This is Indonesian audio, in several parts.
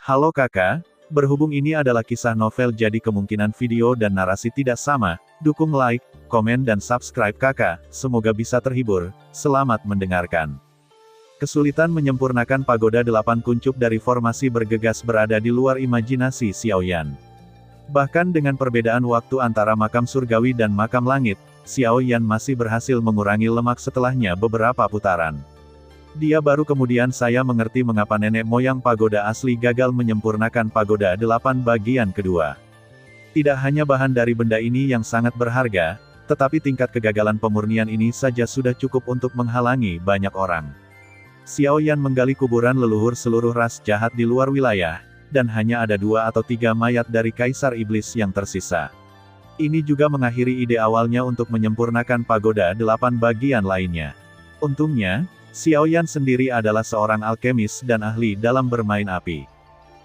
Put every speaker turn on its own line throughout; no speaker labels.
Halo kakak, berhubung ini adalah kisah novel jadi kemungkinan video dan narasi tidak sama, dukung like, komen dan subscribe kakak, semoga bisa terhibur, selamat mendengarkan. Kesulitan menyempurnakan pagoda 8 kuncup dari formasi bergegas berada di luar imajinasi Xiaoyan. Bahkan dengan perbedaan waktu antara makam surgawi dan makam langit, Xiaoyan masih berhasil mengurangi lemak setelahnya beberapa putaran. Dia baru kemudian saya mengerti mengapa nenek moyang pagoda asli gagal menyempurnakan pagoda 8 bagian kedua. Tidak hanya bahan dari benda ini yang sangat berharga, tetapi tingkat kegagalan pemurnian ini saja sudah cukup untuk menghalangi banyak orang. Xiaoyan menggali kuburan leluhur seluruh ras jahat di luar wilayah, dan hanya ada 2 atau 3 mayat dari Kaisar Iblis yang tersisa. Ini juga mengakhiri ide awalnya untuk menyempurnakan pagoda 8 bagian lainnya. Untungnya, Xiaoyan sendiri adalah seorang alkemis dan ahli dalam bermain api.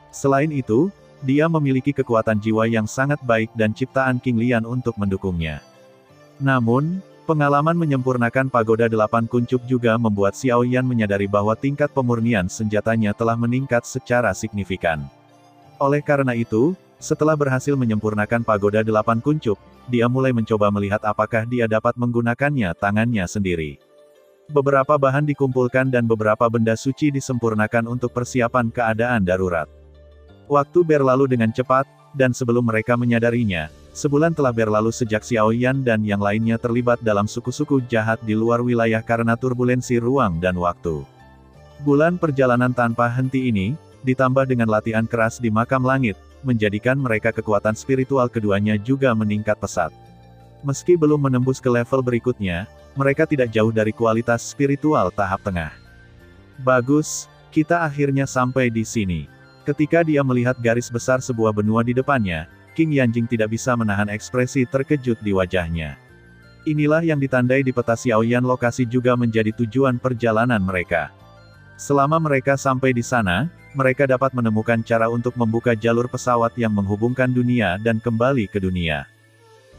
Selain itu, dia memiliki kekuatan jiwa yang sangat baik dan ciptaan King Lian untuk mendukungnya. Namun, pengalaman menyempurnakan pagoda 8 kuncup juga membuat Xiaoyan menyadari bahwa tingkat pemurnian senjatanya telah meningkat secara signifikan. Oleh karena itu, setelah berhasil menyempurnakan pagoda 8 kuncup, dia mulai mencoba melihat apakah dia dapat menggunakannya tangannya sendiri. Beberapa bahan dikumpulkan dan beberapa benda suci disempurnakan untuk persiapan keadaan darurat. Waktu berlalu dengan cepat, dan sebelum mereka menyadarinya, sebulan telah berlalu sejak Xiaoyan dan yang lainnya terlibat dalam suku-suku jahat di luar wilayah karena turbulensi ruang dan waktu. Bulan perjalanan tanpa henti ini, ditambah dengan latihan keras di makam langit, menjadikan mereka kekuatan spiritual keduanya juga meningkat pesat. Meski belum menembus ke level berikutnya, mereka tidak jauh dari kualitas spiritual tahap tengah. Bagus, kita akhirnya sampai di sini. Ketika dia melihat garis besar sebuah benua di depannya, King Yanjing tidak bisa menahan ekspresi terkejut di wajahnya. Inilah yang ditandai di peta Xiaoyan, lokasi juga menjadi tujuan perjalanan mereka. Selama mereka sampai di sana, mereka dapat menemukan cara untuk membuka jalur pesawat yang menghubungkan dunia dan kembali ke dunia.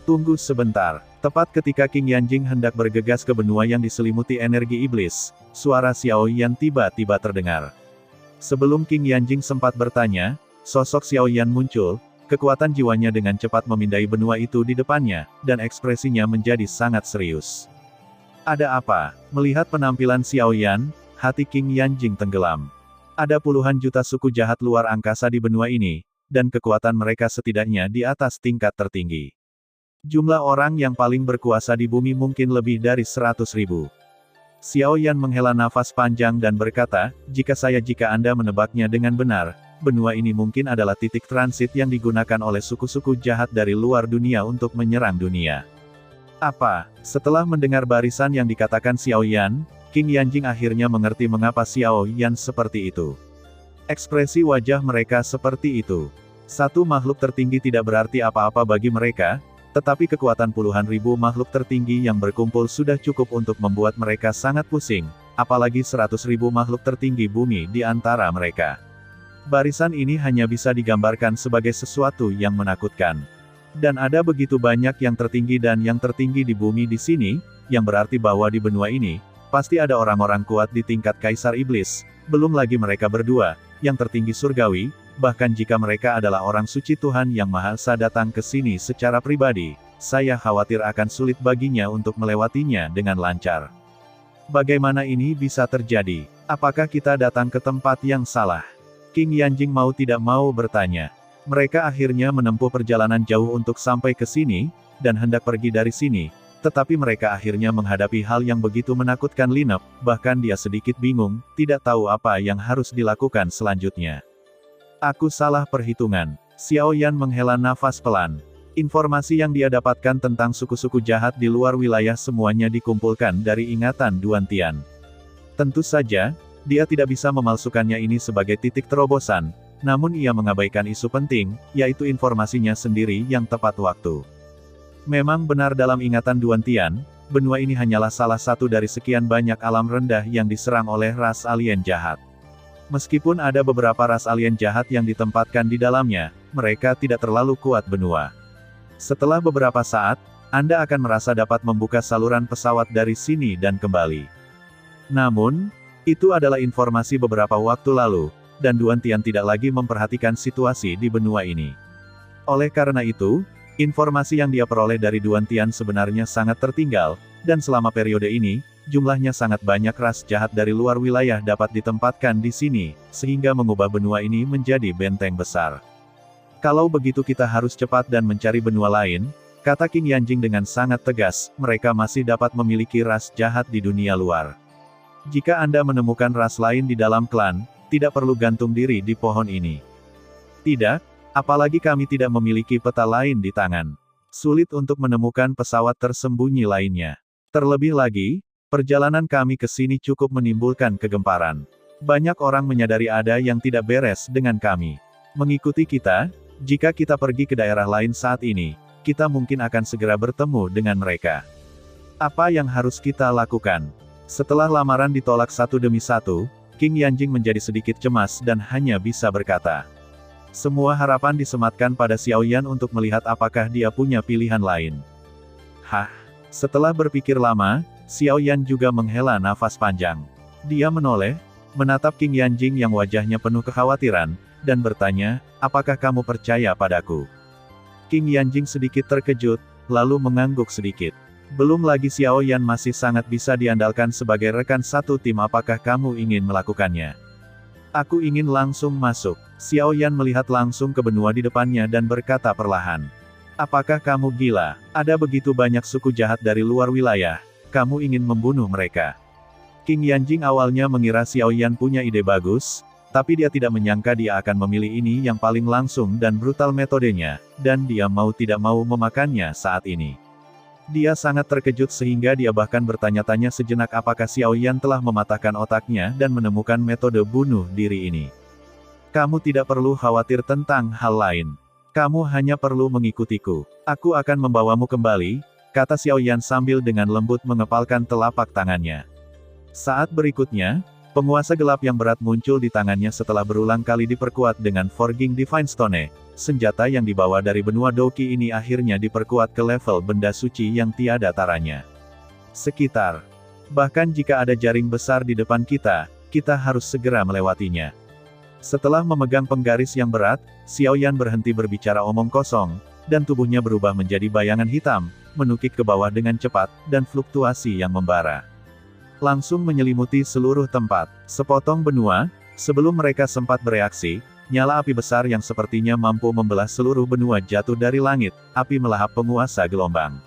Tunggu sebentar, tepat ketika King Yanjing hendak bergegas ke benua yang diselimuti energi iblis, suara Xiaoyan tiba-tiba terdengar. Sebelum King Yanjing sempat bertanya, sosok Xiaoyan muncul, kekuatan jiwanya dengan cepat memindai benua itu di depannya, dan ekspresinya menjadi sangat serius. Ada apa? Melihat penampilan Xiaoyan, hati King Yanjing tenggelam. Ada puluhan juta suku jahat luar angkasa di benua ini, dan kekuatan mereka setidaknya di atas tingkat tertinggi. Jumlah orang yang paling berkuasa di bumi mungkin lebih dari 100.000. Xiaoyan menghela nafas panjang dan berkata, jika Anda menebaknya dengan benar, benua ini mungkin adalah titik transit yang digunakan oleh suku-suku jahat dari luar dunia untuk menyerang dunia. Apa? Setelah mendengar barisan yang dikatakan Xiaoyan, King Yanjing akhirnya mengerti mengapa Xiaoyan seperti itu. Ekspresi wajah mereka seperti itu. Satu makhluk tertinggi tidak berarti apa-apa bagi mereka, tetapi kekuatan puluhan ribu makhluk tertinggi yang berkumpul sudah cukup untuk membuat mereka sangat pusing, apalagi 100.000 makhluk tertinggi bumi di antara mereka. Barisan ini hanya bisa digambarkan sebagai sesuatu yang menakutkan. Dan ada begitu banyak yang tertinggi dan yang tertinggi di bumi di sini, yang berarti bahwa di benua ini, pasti ada orang-orang kuat di tingkat Kaisar Iblis, belum lagi mereka berdua, yang tertinggi surgawi. Bahkan jika mereka adalah orang suci Tuhan Yang Maha Esa datang ke sini secara pribadi, saya khawatir akan sulit baginya untuk melewatinya dengan lancar. Bagaimana ini bisa terjadi? Apakah kita datang ke tempat yang salah? King Yanjing mau tidak mau bertanya. Mereka akhirnya menempuh perjalanan jauh untuk sampai ke sini, dan hendak pergi dari sini, tetapi mereka akhirnya menghadapi hal yang begitu menakutkan. Linep, bahkan dia sedikit bingung, tidak tahu apa yang harus dilakukan selanjutnya. Aku salah perhitungan. Xiaoyan menghela nafas pelan. Informasi yang dia dapatkan tentang suku-suku jahat di luar wilayah semuanya dikumpulkan dari ingatan Duan Tian. Tentu saja, dia tidak bisa memalsukannya ini sebagai titik terobosan, namun ia mengabaikan isu penting, yaitu informasinya sendiri yang tepat waktu. Memang benar dalam ingatan Duan Tian, benua ini hanyalah salah satu dari sekian banyak alam rendah yang diserang oleh ras alien jahat. Meskipun ada beberapa ras alien jahat yang ditempatkan di dalamnya, mereka tidak terlalu kuat benua. Setelah beberapa saat, Anda akan merasa dapat membuka saluran pesawat dari sini dan kembali. Namun, itu adalah informasi beberapa waktu lalu, dan Duan Tian tidak lagi memperhatikan situasi di benua ini. Oleh karena itu, informasi yang dia peroleh dari Duan Tian sebenarnya sangat tertinggal, dan selama periode ini, jumlahnya sangat banyak ras jahat dari luar wilayah dapat ditempatkan di sini, sehingga mengubah benua ini menjadi benteng besar. Kalau begitu kita harus cepat dan mencari benua lain, kata King Yanjing dengan sangat tegas, mereka masih dapat memiliki ras jahat di dunia luar. Jika Anda menemukan ras lain di dalam klan, tidak perlu gantung diri di pohon ini. Tidak, apalagi kami tidak memiliki peta lain di tangan. Sulit untuk menemukan pesawat tersembunyi lainnya. Terlebih lagi, perjalanan kami ke sini cukup menimbulkan kegemparan. Banyak orang menyadari ada yang tidak beres dengan kami. Mengikuti kita, jika kita pergi ke daerah lain saat ini, kita mungkin akan segera bertemu dengan mereka. Apa yang harus kita lakukan? Setelah lamaran ditolak satu demi satu, King Yanjing menjadi sedikit cemas dan hanya bisa berkata. Semua harapan disematkan pada Xiao Yan untuk melihat apakah dia punya pilihan lain. Setelah berpikir lama, Xiao Yan juga menghela nafas panjang. Dia menoleh, menatap King Yanjing yang wajahnya penuh kekhawatiran, dan bertanya, apakah kamu percaya padaku? King Yanjing sedikit terkejut, lalu mengangguk sedikit. Belum lagi Xiao Yan masih sangat bisa diandalkan sebagai rekan satu tim, apakah kamu ingin melakukannya? Aku ingin langsung masuk. Xiao Yan melihat langsung ke benua di depannya dan berkata perlahan. Apakah kamu gila? Ada begitu banyak suku jahat dari luar wilayah, kamu ingin membunuh mereka. King Yanjing awalnya mengira Xiao Yan punya ide bagus, tapi dia tidak menyangka dia akan memilih ini yang paling langsung dan brutal metodenya, dan dia mau tidak mau memakannya saat ini. Dia sangat terkejut sehingga dia bahkan bertanya-tanya sejenak apakah Xiao Yan telah mematahkan otaknya dan menemukan metode bunuh diri ini. Kamu tidak perlu khawatir tentang hal lain. Kamu hanya perlu mengikutiku. Aku akan membawamu kembali, kata Xiao Yan sambil dengan lembut mengepalkan telapak tangannya. Saat berikutnya, penguasa gelap yang berat muncul di tangannya setelah berulang kali diperkuat dengan Forging Divine Stone. Senjata yang dibawa dari benua Doki ini akhirnya diperkuat ke level benda suci yang tiada taranya. Bahkan jika ada jaring besar di depan kita, kita harus segera melewatinya. Setelah memegang penggaris yang berat, Xiao Yan berhenti berbicara omong kosong, dan tubuhnya berubah menjadi bayangan hitam, menukik ke bawah dengan cepat, dan fluktuasi yang membara. Langsung menyelimuti seluruh tempat. Sepotong benua, sebelum mereka sempat bereaksi, nyala api besar yang sepertinya mampu membelah seluruh benua jatuh dari langit, api melahap penguasa gelombang.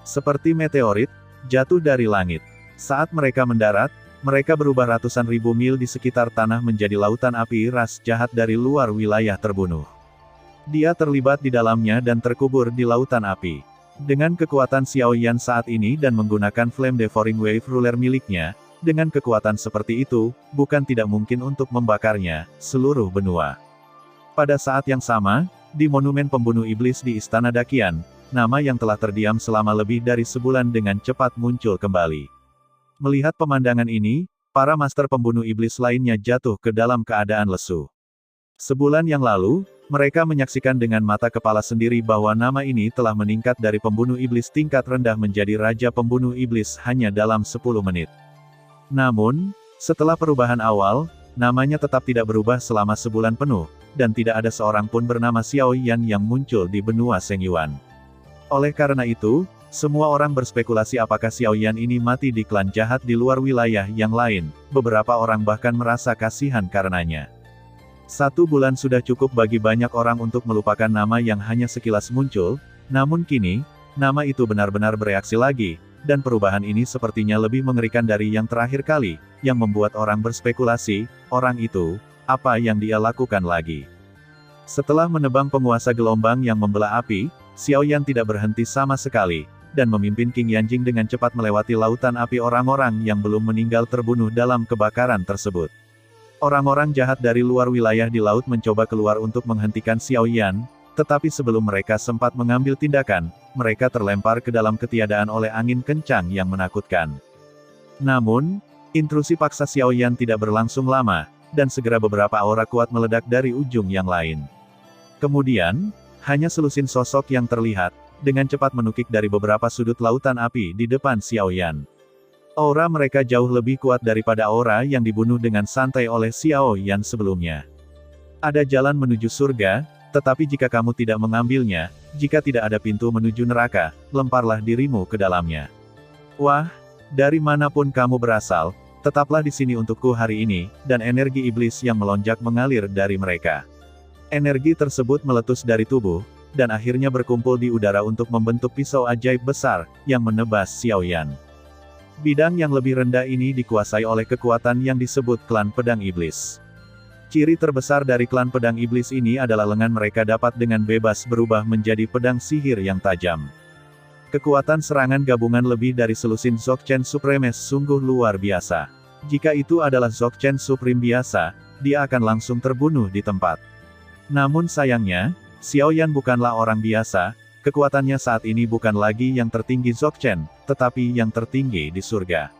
Seperti meteorit, jatuh dari langit. Saat mereka mendarat, mereka berubah ratusan ribu mil di sekitar tanah menjadi lautan api ras jahat dari luar wilayah terbunuh. Dia terlibat di dalamnya dan terkubur di lautan api. Dengan kekuatan Xiao Yan saat ini dan menggunakan Flame Devouring Wave Ruler miliknya, dengan kekuatan seperti itu, bukan tidak mungkin untuk membakarnya, seluruh benua. Pada saat yang sama, di Monumen Pembunuh Iblis di Istana Dakian, nama yang telah terdiam selama lebih dari sebulan dengan cepat muncul kembali. Melihat pemandangan ini, para master pembunuh iblis lainnya jatuh ke dalam keadaan lesu. Sebulan yang lalu, mereka menyaksikan dengan mata kepala sendiri bahwa nama ini telah meningkat dari pembunuh iblis tingkat rendah menjadi raja pembunuh iblis hanya dalam 10 menit. Namun, setelah perubahan awal, namanya tetap tidak berubah selama sebulan penuh, dan tidak ada seorang pun bernama Xiao Yan yang muncul di benua Sengyuan. Oleh karena itu, semua orang berspekulasi apakah Xiao Yan ini mati di klan jahat di luar wilayah yang lain, beberapa orang bahkan merasa kasihan karenanya. 1 bulan sudah cukup bagi banyak orang untuk melupakan nama yang hanya sekilas muncul, namun kini, nama itu benar-benar bereaksi lagi, dan perubahan ini sepertinya lebih mengerikan dari yang terakhir kali, yang membuat orang berspekulasi, orang itu, apa yang dia lakukan lagi. Setelah menebang penguasa gelombang yang membelah api, Xiao Yan tidak berhenti sama sekali, dan memimpin King Yanjing dengan cepat melewati lautan api. Orang-orang yang belum meninggal terbunuh dalam kebakaran tersebut. Orang-orang jahat dari luar wilayah di laut mencoba keluar untuk menghentikan Xiao Yan, tetapi sebelum mereka sempat mengambil tindakan, mereka terlempar ke dalam ketiadaan oleh angin kencang yang menakutkan. Namun, intrusi paksa Xiao Yan tidak berlangsung lama, dan segera beberapa aura kuat meledak dari ujung yang lain. Kemudian, hanya selusin sosok yang terlihat, dengan cepat menukik dari beberapa sudut lautan api di depan Xiao Yan. Aura mereka jauh lebih kuat daripada aura yang dibunuh dengan santai oleh Xiao Yan sebelumnya. Ada jalan menuju surga, tetapi jika kamu tidak mengambilnya, jika tidak ada pintu menuju neraka, lemparlah dirimu ke dalamnya. Wah, dari manapun kamu berasal, tetaplah di sini untukku hari ini, dan energi iblis yang melonjak mengalir dari mereka. Energi tersebut meletus dari tubuh, dan akhirnya berkumpul di udara untuk membentuk pisau ajaib besar, yang menebas Xiao Yan. Bidang yang lebih rendah ini dikuasai oleh kekuatan yang disebut klan pedang iblis. Ciri terbesar dari klan pedang iblis ini adalah lengan mereka dapat dengan bebas berubah menjadi pedang sihir yang tajam. Kekuatan serangan gabungan lebih dari selusin Dzogchen Supremes sungguh luar biasa. Jika itu adalah Dzogchen Supreme biasa, dia akan langsung terbunuh di tempat. Namun sayangnya, Xiao Yan bukanlah orang biasa. Kekuatannya saat ini bukan lagi yang tertinggi Dzogchen, tetapi yang tertinggi di surga.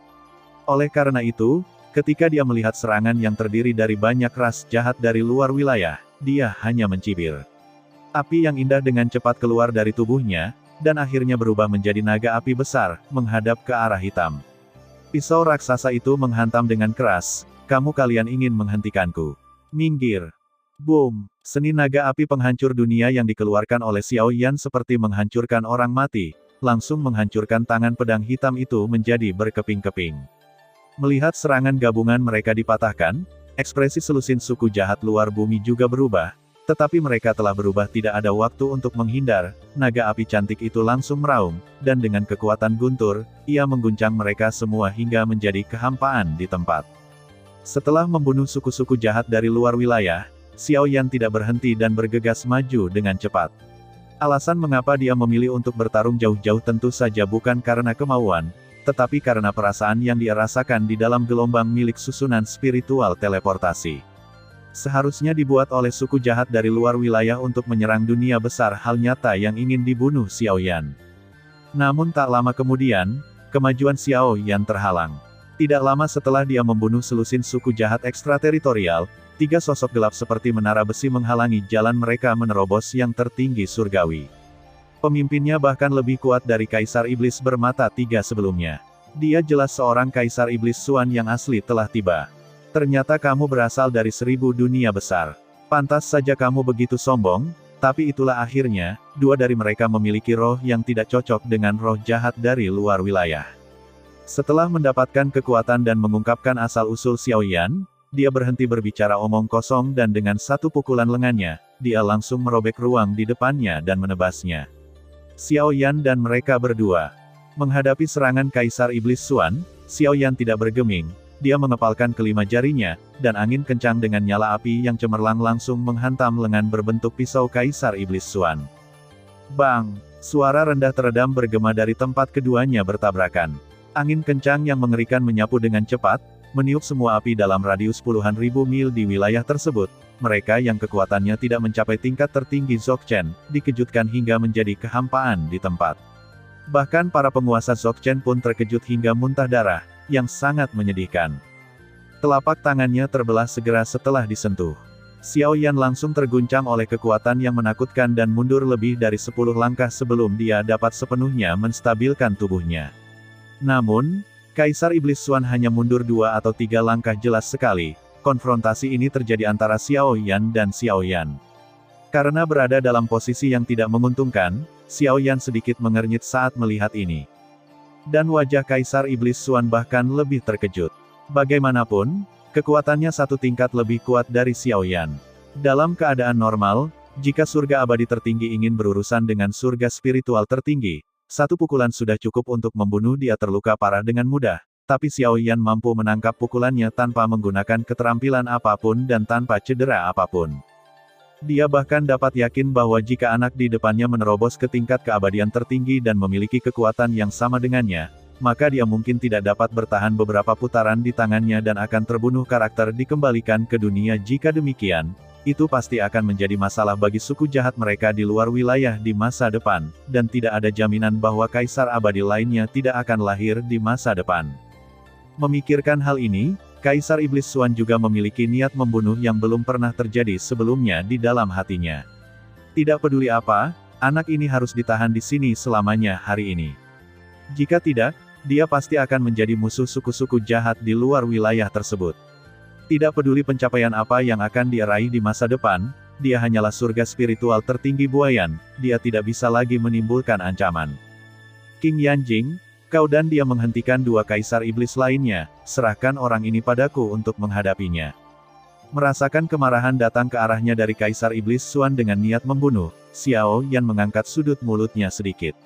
Oleh karena itu, ketika dia melihat serangan yang terdiri dari banyak ras jahat dari luar wilayah, dia hanya mencibir. Api yang indah dengan cepat keluar dari tubuhnya, dan akhirnya berubah menjadi naga api besar, menghadap ke arah hitam. Pisau raksasa itu menghantam dengan keras, kalian ingin menghentikanku. Minggir. Boom! Seni naga api penghancur dunia yang dikeluarkan oleh Xiao Yan seperti menghancurkan orang mati, langsung menghancurkan tangan pedang hitam itu menjadi berkeping-keping. Melihat serangan gabungan mereka dipatahkan, ekspresi selusin suku jahat luar bumi juga berubah, tetapi mereka telah berubah tidak ada waktu untuk menghindar, naga api cantik itu langsung meraung, dan dengan kekuatan guntur, ia mengguncang mereka semua hingga menjadi kehampaan di tempat. Setelah membunuh suku-suku jahat dari luar wilayah, Xiao Yan tidak berhenti dan bergegas maju dengan cepat. Alasan mengapa dia memilih untuk bertarung jauh-jauh tentu saja bukan karena kemauan, tetapi karena perasaan yang dia rasakan di dalam gelombang milik susunan spiritual teleportasi. Seharusnya dibuat oleh suku jahat dari luar wilayah untuk menyerang dunia besar hal nyata yang ingin dibunuh Xiao Yan. Namun tak lama kemudian, kemajuan Xiao Yan terhalang. Tidak lama setelah dia membunuh selusin suku jahat ekstrateritorial, 3 sosok gelap seperti menara besi menghalangi jalan mereka menerobos yang tertinggi surgawi. Pemimpinnya bahkan lebih kuat dari Kaisar Iblis bermata 3 sebelumnya. Dia jelas seorang Kaisar Iblis Xuan yang asli telah tiba. Ternyata kamu berasal dari 1000 dunia besar. Pantas saja kamu begitu sombong, tapi itulah akhirnya, 2 dari mereka memiliki roh yang tidak cocok dengan roh jahat dari luar wilayah. Setelah mendapatkan kekuatan dan mengungkapkan asal-usul Xiao Yan, dia berhenti berbicara omong kosong dan dengan satu pukulan lengannya, dia langsung merobek ruang di depannya dan menebasnya. Xiao Yan dan mereka berdua menghadapi serangan Kaisar Iblis Xuan, Xiao Yan tidak bergeming, dia mengepalkan kelima jarinya, dan angin kencang dengan nyala api yang cemerlang langsung menghantam lengan berbentuk pisau Kaisar Iblis Xuan. Bang! Suara rendah teredam bergema dari tempat keduanya bertabrakan. Angin kencang yang mengerikan menyapu dengan cepat, meniup semua api dalam radius puluhan ribu mil di wilayah tersebut. Mereka yang kekuatannya tidak mencapai tingkat tertinggi Dzogchen, dikejutkan hingga menjadi kehampaan di tempat. Bahkan para penguasa Dzogchen pun terkejut hingga muntah darah, yang sangat menyedihkan. Telapak tangannya terbelah segera setelah disentuh. Xiao Yan langsung terguncang oleh kekuatan yang menakutkan dan mundur lebih dari 10 langkah sebelum dia dapat sepenuhnya menstabilkan tubuhnya. Namun, Kaisar Iblis Xuan hanya mundur 2 atau 3 langkah jelas sekali. Konfrontasi ini terjadi antara Xiao Yan dan Xiao Yan. Karena berada dalam posisi yang tidak menguntungkan, Xiao Yan sedikit mengernyit saat melihat ini. Dan wajah Kaisar Iblis Xuan bahkan lebih terkejut. Bagaimanapun, kekuatannya 1 tingkat lebih kuat dari Xiao Yan. Dalam keadaan normal, jika surga abadi tertinggi ingin berurusan dengan surga spiritual tertinggi, 1 pukulan sudah cukup untuk membunuh dia terluka parah dengan mudah. Tapi Xiao Yan mampu menangkap pukulannya tanpa menggunakan keterampilan apapun dan tanpa cedera apapun. Dia bahkan dapat yakin bahwa jika anak di depannya menerobos ke tingkat keabadian tertinggi dan memiliki kekuatan yang sama dengannya, maka dia mungkin tidak dapat bertahan beberapa putaran di tangannya dan akan terbunuh. Karakter dikembalikan ke dunia. Jika demikian, itu pasti akan menjadi masalah bagi suku jahat mereka di luar wilayah di masa depan, dan tidak ada jaminan bahwa kaisar abadi lainnya tidak akan lahir di masa depan. Memikirkan hal ini, Kaisar Iblis Xuan juga memiliki niat membunuh yang belum pernah terjadi sebelumnya di dalam hatinya. Tidak peduli apa, anak ini harus ditahan di sini selamanya hari ini. Jika tidak, dia pasti akan menjadi musuh suku-suku jahat di luar wilayah tersebut. Tidak peduli pencapaian apa yang akan dia raih di masa depan, dia hanyalah surga spiritual tertinggi Buayan, dia tidak bisa lagi menimbulkan ancaman. King Yanjing, kau dan dia menghentikan dua kaisar iblis lainnya, serahkan orang ini padaku untuk menghadapinya. Merasakan kemarahan datang ke arahnya dari kaisar iblis Xuan dengan niat membunuh, Xiao Yan mengangkat sudut mulutnya sedikit.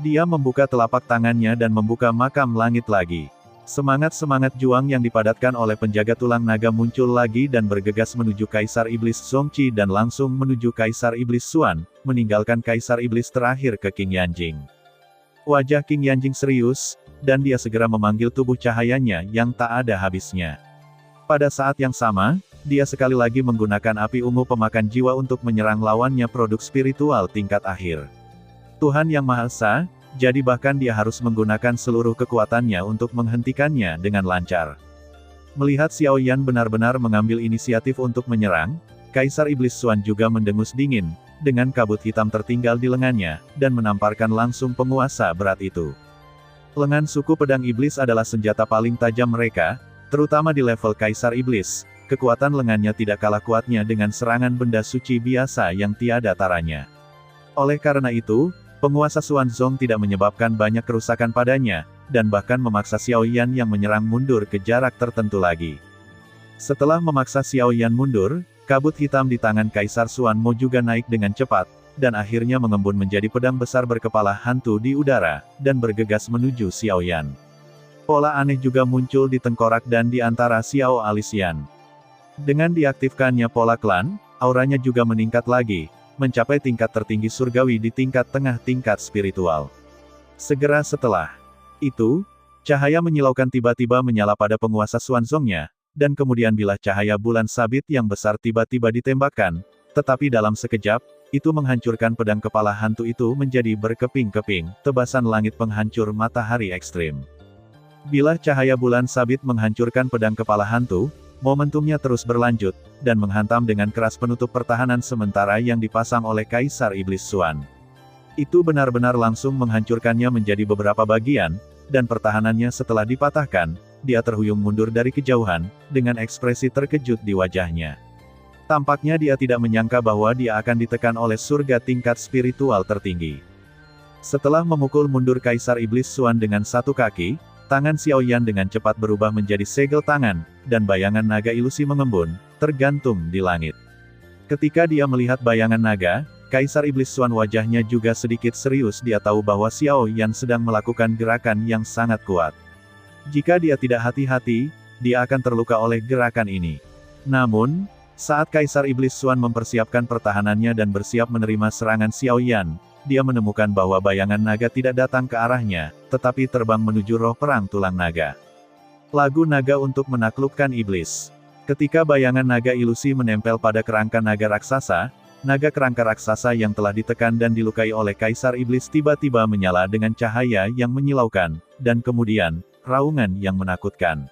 Dia membuka telapak tangannya dan membuka makam langit lagi. Semangat-semangat juang yang dipadatkan oleh penjaga tulang naga muncul lagi dan bergegas menuju Kaisar Iblis Zongqi dan langsung menuju Kaisar Iblis Xuan, meninggalkan Kaisar Iblis terakhir ke King Yanjing. Wajah King Yanjing serius, dan dia segera memanggil tubuh cahayanya yang tak ada habisnya. Pada saat yang sama, dia sekali lagi menggunakan api ungu pemakan jiwa untuk menyerang lawannya produk spiritual tingkat akhir. Tuhan Yang Maha Esa, jadi bahkan dia harus menggunakan seluruh kekuatannya untuk menghentikannya dengan lancar. Melihat Xiao Yan benar-benar mengambil inisiatif untuk menyerang, Kaisar Iblis Xuan juga mendengus dingin, dengan kabut hitam tertinggal di lengannya, dan menamparkan langsung penguasa berat itu. Lengan suku pedang iblis adalah senjata paling tajam mereka, terutama di level Kaisar Iblis. Kekuatan lengannya tidak kalah kuatnya dengan serangan benda suci biasa yang tiada taranya. Oleh karena itu, penguasa Xuanzong tidak menyebabkan banyak kerusakan padanya, dan bahkan memaksa Xiao Yan yang menyerang mundur ke jarak tertentu lagi. Setelah memaksa Xiao Yan mundur, kabut hitam di tangan Kaisar Xuan Mo juga naik dengan cepat, dan akhirnya mengembun menjadi pedang besar berkepala hantu di udara, dan bergegas menuju Xiao Yan. Pola aneh juga muncul di tengkorak dan di antara Xiao Alisian. Dengan diaktifkannya pola klan, auranya juga meningkat lagi, mencapai tingkat tertinggi surgawi di tingkat tengah tingkat spiritual. Segera setelah itu, cahaya menyilaukan tiba-tiba menyala pada penguasa Xuanzongnya, dan kemudian bilah cahaya bulan sabit yang besar tiba-tiba ditembakkan, tetapi dalam sekejap, itu menghancurkan pedang kepala hantu itu menjadi berkeping-keping, tebasan langit penghancur matahari ekstrim. Bila cahaya bulan sabit menghancurkan pedang kepala hantu, momentumnya terus berlanjut, dan menghantam dengan keras penutup pertahanan sementara yang dipasang oleh Kaisar Iblis Xuan. Itu benar-benar langsung menghancurkannya menjadi beberapa bagian, dan pertahanannya setelah dipatahkan, dia terhuyung mundur dari kejauhan, dengan ekspresi terkejut di wajahnya. Tampaknya dia tidak menyangka bahwa dia akan ditekan oleh surga tingkat spiritual tertinggi. Setelah memukul mundur Kaisar Iblis Xuan dengan satu kaki, tangan Xiao Yan dengan cepat berubah menjadi segel tangan, dan bayangan naga ilusi mengembun, tergantung di langit. Ketika dia melihat bayangan naga, Kaisar Iblis Xuan wajahnya juga sedikit serius. Dia tahu bahwa Xiao Yan sedang melakukan gerakan yang sangat kuat. Jika dia tidak hati-hati, dia akan terluka oleh gerakan ini. Namun, saat Kaisar Iblis Xuan mempersiapkan pertahanannya dan bersiap menerima serangan Xiao Yan, dia menemukan bahwa bayangan naga tidak datang ke arahnya, tetapi terbang menuju roh perang tulang naga. Lagu naga untuk menaklukkan iblis. Ketika bayangan naga ilusi menempel pada kerangka naga raksasa yang telah ditekan dan dilukai oleh Kaisar Iblis tiba-tiba menyala dengan cahaya yang menyilaukan, dan kemudian, raungan yang menakutkan.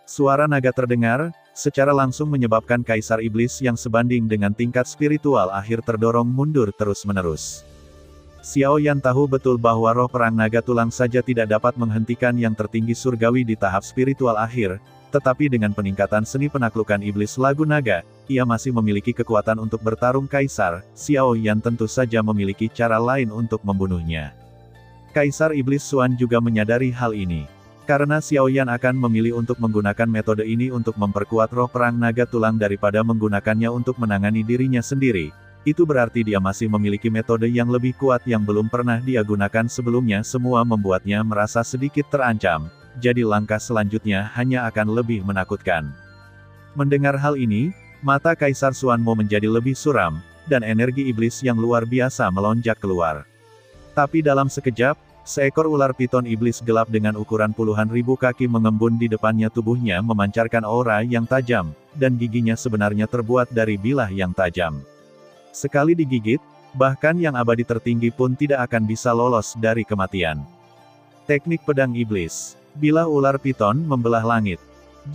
Suara naga terdengar, secara langsung menyebabkan Kaisar Iblis yang sebanding dengan tingkat spiritual akhir terdorong mundur terus-menerus. Xiao Yan tahu betul bahwa roh perang naga tulang saja tidak dapat menghentikan yang tertinggi surgawi di tahap spiritual akhir, tetapi dengan peningkatan seni penaklukan iblis lagu naga, ia masih memiliki kekuatan untuk bertarung Kaisar. Xiao Yan tentu saja memiliki cara lain untuk membunuhnya. Kaisar Iblis Xuan juga menyadari hal ini. Karena Xiao Yan akan memilih untuk menggunakan metode ini untuk memperkuat roh perang naga tulang daripada menggunakannya untuk menangani dirinya sendiri. Itu berarti dia masih memiliki metode yang lebih kuat yang belum pernah dia gunakan sebelumnya. Semua membuatnya merasa sedikit terancam, jadi langkah selanjutnya hanya akan lebih menakutkan. Mendengar hal ini, mata Kaisar Xuan Mo menjadi lebih suram, dan energi iblis yang luar biasa melonjak keluar. Tapi dalam sekejap, seekor ular piton iblis gelap dengan ukuran puluhan ribu kaki mengembun di depannya. Tubuhnya memancarkan aura yang tajam, dan giginya sebenarnya terbuat dari bilah yang tajam. Sekali digigit, bahkan yang abadi tertinggi pun tidak akan bisa lolos dari kematian. Teknik pedang iblis. Bilah ular piton membelah langit.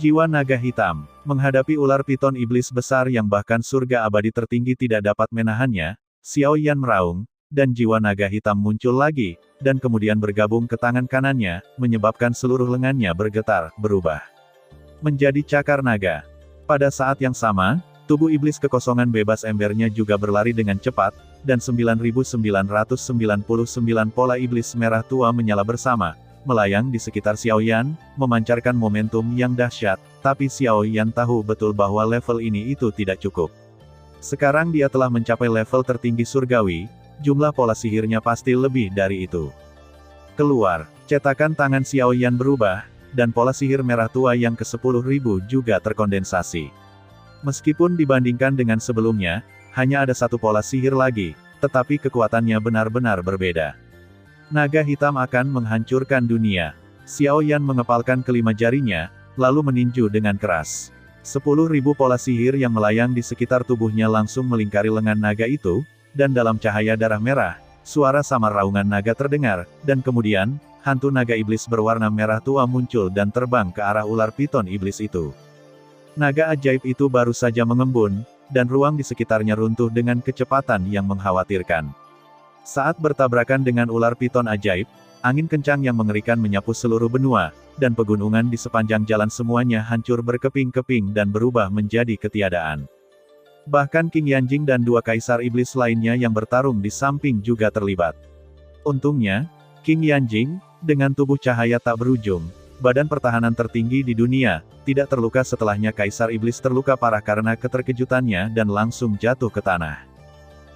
Jiwa naga hitam. Menghadapi ular piton iblis besar yang bahkan surga abadi tertinggi tidak dapat menahannya, Xiao Yan meraung, dan jiwa naga hitam muncul lagi, dan kemudian bergabung ke tangan kanannya, menyebabkan seluruh lengannya bergetar, berubah menjadi cakar naga. Pada saat yang sama, tubuh iblis kekosongan bebas embernya juga berlari dengan cepat, dan 9.999 pola iblis merah tua menyala bersama, melayang di sekitar Xiaoyan, memancarkan momentum yang dahsyat, tapi Xiaoyan tahu betul bahwa level ini itu tidak cukup. Sekarang dia telah mencapai level tertinggi surgawi, jumlah pola sihirnya pasti lebih dari itu. Keluar, cetakan tangan Xiaoyan berubah, dan pola sihir merah tua yang ke-10.000 juga terkondensasi. Meskipun dibandingkan dengan sebelumnya, hanya ada satu pola sihir lagi, tetapi kekuatannya benar-benar berbeda. Naga hitam akan menghancurkan dunia. Xiaoyan mengepalkan kelima jarinya, lalu meninju dengan keras. 10.000 pola sihir yang melayang di sekitar tubuhnya langsung melingkari lengan naga itu, dan dalam cahaya darah merah, suara samar raungan naga terdengar, dan kemudian, hantu naga iblis berwarna merah tua muncul dan terbang ke arah ular piton iblis itu. Naga ajaib itu baru saja mengembun, dan ruang di sekitarnya runtuh dengan kecepatan yang mengkhawatirkan. Saat bertabrakan dengan ular piton ajaib, angin kencang yang mengerikan menyapu seluruh benua, dan pegunungan di sepanjang jalan semuanya hancur berkeping-keping dan berubah menjadi ketiadaan. Bahkan King Yanjing dan dua kaisar iblis lainnya yang bertarung di samping juga terlibat. Untungnya, King Yanjing, dengan tubuh cahaya tak berujung, badan pertahanan tertinggi di dunia, tidak terluka setelahnya kaisar iblis terluka parah karena keterkejutannya dan langsung jatuh ke tanah.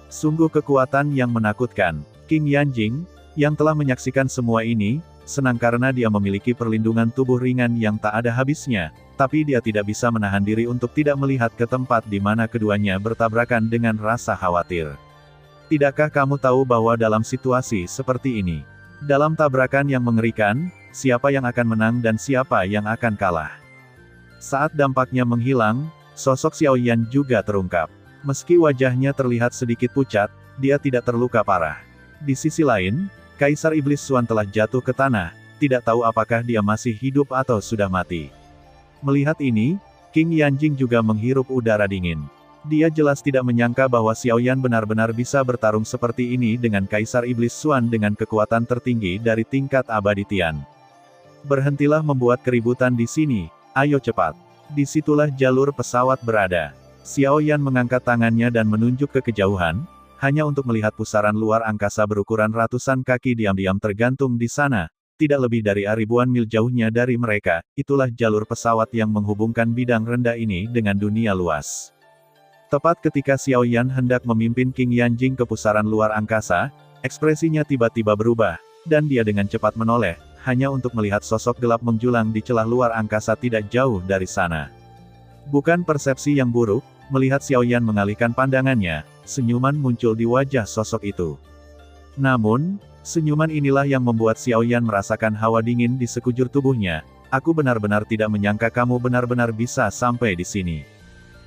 Sungguh kekuatan yang menakutkan. King Yanjing, yang telah menyaksikan semua ini, senang karena dia memiliki perlindungan tubuh ringan yang tak ada habisnya, tapi dia tidak bisa menahan diri untuk tidak melihat ke tempat di mana keduanya bertabrakan dengan rasa khawatir. Tidakkah kamu tahu bahwa dalam situasi seperti ini, dalam tabrakan yang mengerikan, siapa yang akan menang dan siapa yang akan kalah? Saat dampaknya menghilang, sosok Xiaoyan juga terungkap. Meski wajahnya terlihat sedikit pucat, dia tidak terluka parah. Di sisi lain, Kaisar Iblis Xuan telah jatuh ke tanah, tidak tahu apakah dia masih hidup atau sudah mati. Melihat ini, King Yanjing juga menghirup udara dingin. Dia jelas tidak menyangka bahwa Xiaoyan benar-benar bisa bertarung seperti ini dengan Kaisar Iblis Xuan dengan kekuatan tertinggi dari tingkat abadi Tian. Berhentilah membuat keributan di sini, ayo cepat. Disitulah jalur pesawat berada. Xiaoyan mengangkat tangannya dan menunjuk ke kejauhan, hanya untuk melihat pusaran luar angkasa berukuran ratusan kaki diam-diam tergantung di sana, tidak lebih dari ribuan mil jauhnya dari mereka, itulah jalur pesawat yang menghubungkan bidang rendah ini dengan dunia luas. Tepat ketika Xiaoyan hendak memimpin King Yanjing ke pusaran luar angkasa, ekspresinya tiba-tiba berubah, dan dia dengan cepat menoleh, hanya untuk melihat sosok gelap menjulang di celah luar angkasa tidak jauh dari sana. Bukan persepsi yang buruk, melihat Xiaoyan mengalihkan pandangannya, senyuman muncul di wajah sosok itu. Namun, senyuman inilah yang membuat Xiaoyan merasakan hawa dingin di sekujur tubuhnya. Aku benar-benar tidak menyangka kamu benar-benar bisa sampai di sini.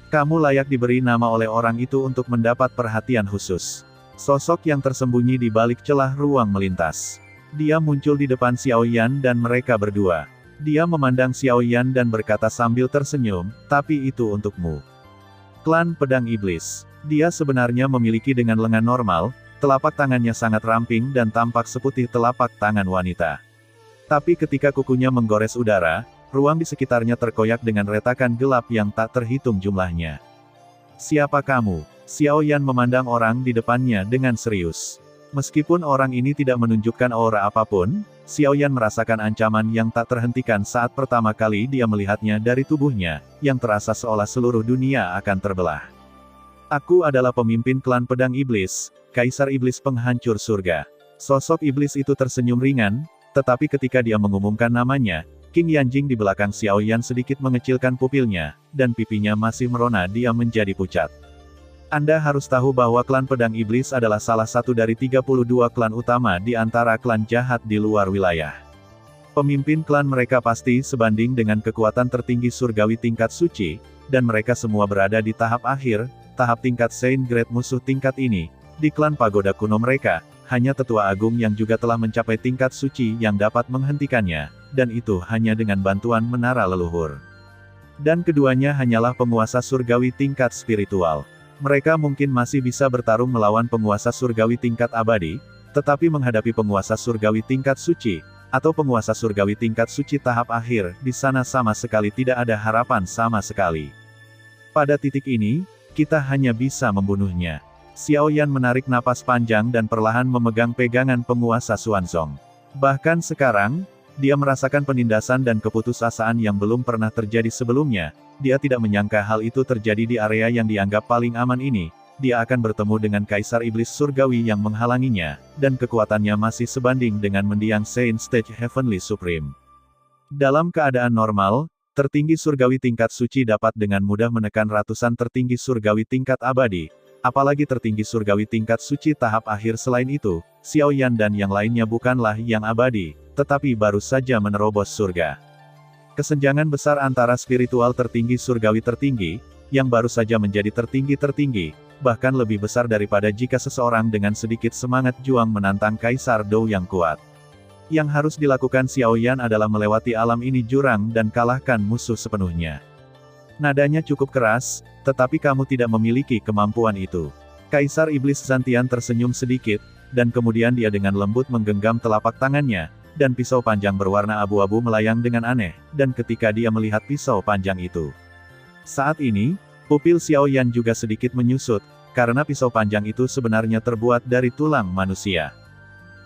Kamu layak diberi nama oleh orang itu untuk mendapat perhatian khusus. Sosok yang tersembunyi di balik celah ruang melintas. Dia muncul di depan Xiaoyan dan mereka berdua. Dia memandang Xiaoyan dan berkata sambil tersenyum, tapi itu untukmu. Klan Pedang Iblis. Dia sebenarnya memiliki dengan lengan normal, telapak tangannya sangat ramping dan tampak seputih telapak tangan wanita. Tapi ketika kukunya menggores udara, ruang di sekitarnya terkoyak dengan retakan gelap yang tak terhitung jumlahnya. Siapa kamu? Xiaoyan memandang orang di depannya dengan serius. Meskipun orang ini tidak menunjukkan aura apapun, Xiaoyan merasakan ancaman yang tak terhentikan saat pertama kali dia melihatnya dari tubuhnya, yang terasa seolah seluruh dunia akan terbelah. Aku adalah pemimpin klan Pedang Iblis, Kaisar Iblis Penghancur Surga. Sosok iblis itu tersenyum ringan, tetapi ketika dia mengumumkan namanya, King Yanjing di belakang Xiaoyan sedikit mengecilkan pupilnya, dan pipinya masih merona dia menjadi pucat. Anda harus tahu bahwa klan Pedang Iblis adalah salah satu dari 32 klan utama di antara klan jahat di luar wilayah. Pemimpin klan mereka pasti sebanding dengan kekuatan tertinggi surgawi tingkat suci, dan mereka semua berada di tahap akhir, tahap tingkat Saint Grade musuh tingkat ini. Di klan pagoda kuno mereka, hanya tetua agung yang juga telah mencapai tingkat suci yang dapat menghentikannya, dan itu hanya dengan bantuan menara leluhur. Dan keduanya hanyalah penguasa surgawi tingkat spiritual. Mereka mungkin masih bisa bertarung melawan penguasa surgawi tingkat abadi, tetapi menghadapi penguasa surgawi tingkat suci, atau penguasa surgawi tingkat suci tahap akhir, di sana sama sekali tidak ada harapan sama sekali. Pada titik ini, kita hanya bisa membunuhnya. Xiao Yan menarik napas panjang dan perlahan memegang pegangan penguasa Xuanzong. Bahkan sekarang, dia merasakan penindasan dan keputusasaan yang belum pernah terjadi sebelumnya. Dia tidak menyangka hal itu terjadi di area yang dianggap paling aman ini. Dia akan bertemu dengan Kaisar Iblis Surgawi yang menghalanginya, dan kekuatannya masih sebanding dengan mendiang Saint Stage Heavenly Supreme. Dalam keadaan normal, tertinggi surgawi tingkat suci dapat dengan mudah menekan ratusan tertinggi surgawi tingkat abadi. Apalagi tertinggi surgawi tingkat suci tahap akhir. Selain itu, Xiao Yan dan yang lainnya bukanlah yang abadi, tetapi baru saja menerobos surga. Kesenjangan besar antara spiritual tertinggi surgawi tertinggi, yang baru saja menjadi tertinggi-tertinggi, bahkan lebih besar daripada jika seseorang dengan sedikit semangat juang menantang Kaisar Dou yang kuat. Yang harus dilakukan Xiao Yan adalah melewati alam ini jurang dan kalahkan musuh sepenuhnya. Nadanya cukup keras, tetapi kamu tidak memiliki kemampuan itu. Kaisar Iblis Zantian tersenyum sedikit, dan kemudian dia dengan lembut menggenggam telapak tangannya, dan pisau panjang berwarna abu-abu melayang dengan aneh, dan ketika dia melihat pisau panjang itu. Saat ini, pupil Xiao Yan juga sedikit menyusut, karena pisau panjang itu sebenarnya terbuat dari tulang manusia.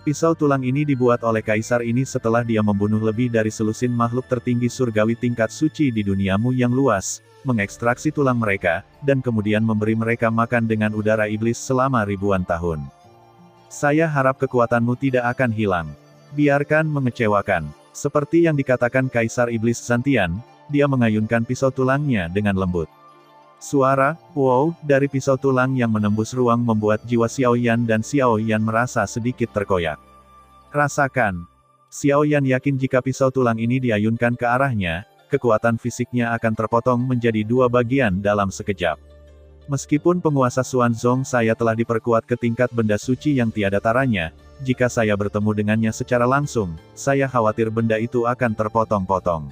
Pisau tulang ini dibuat oleh kaisar ini setelah dia membunuh lebih dari selusin makhluk tertinggi surgawi tingkat suci di duniamu yang luas, mengekstraksi tulang mereka, dan kemudian memberi mereka makan dengan udara iblis selama ribuan tahun. Saya harap kekuatanmu tidak akan hilang. Biarkan mengecewakan. Seperti yang dikatakan Kaisar Iblis Zantian, dia mengayunkan pisau tulangnya dengan lembut. Suara, wow, dari pisau tulang yang menembus ruang membuat jiwa Xiao Yan dan Xiao Yan merasa sedikit terkoyak. Rasakan. Xiao Yan yakin jika pisau tulang ini diayunkan ke arahnya, kekuatan fisiknya akan terpotong menjadi dua bagian dalam sekejap. Meskipun penguasa Xuanzong saya telah diperkuat ke tingkat benda suci yang tiada taranya, jika saya bertemu dengannya secara langsung, saya khawatir benda itu akan terpotong-potong.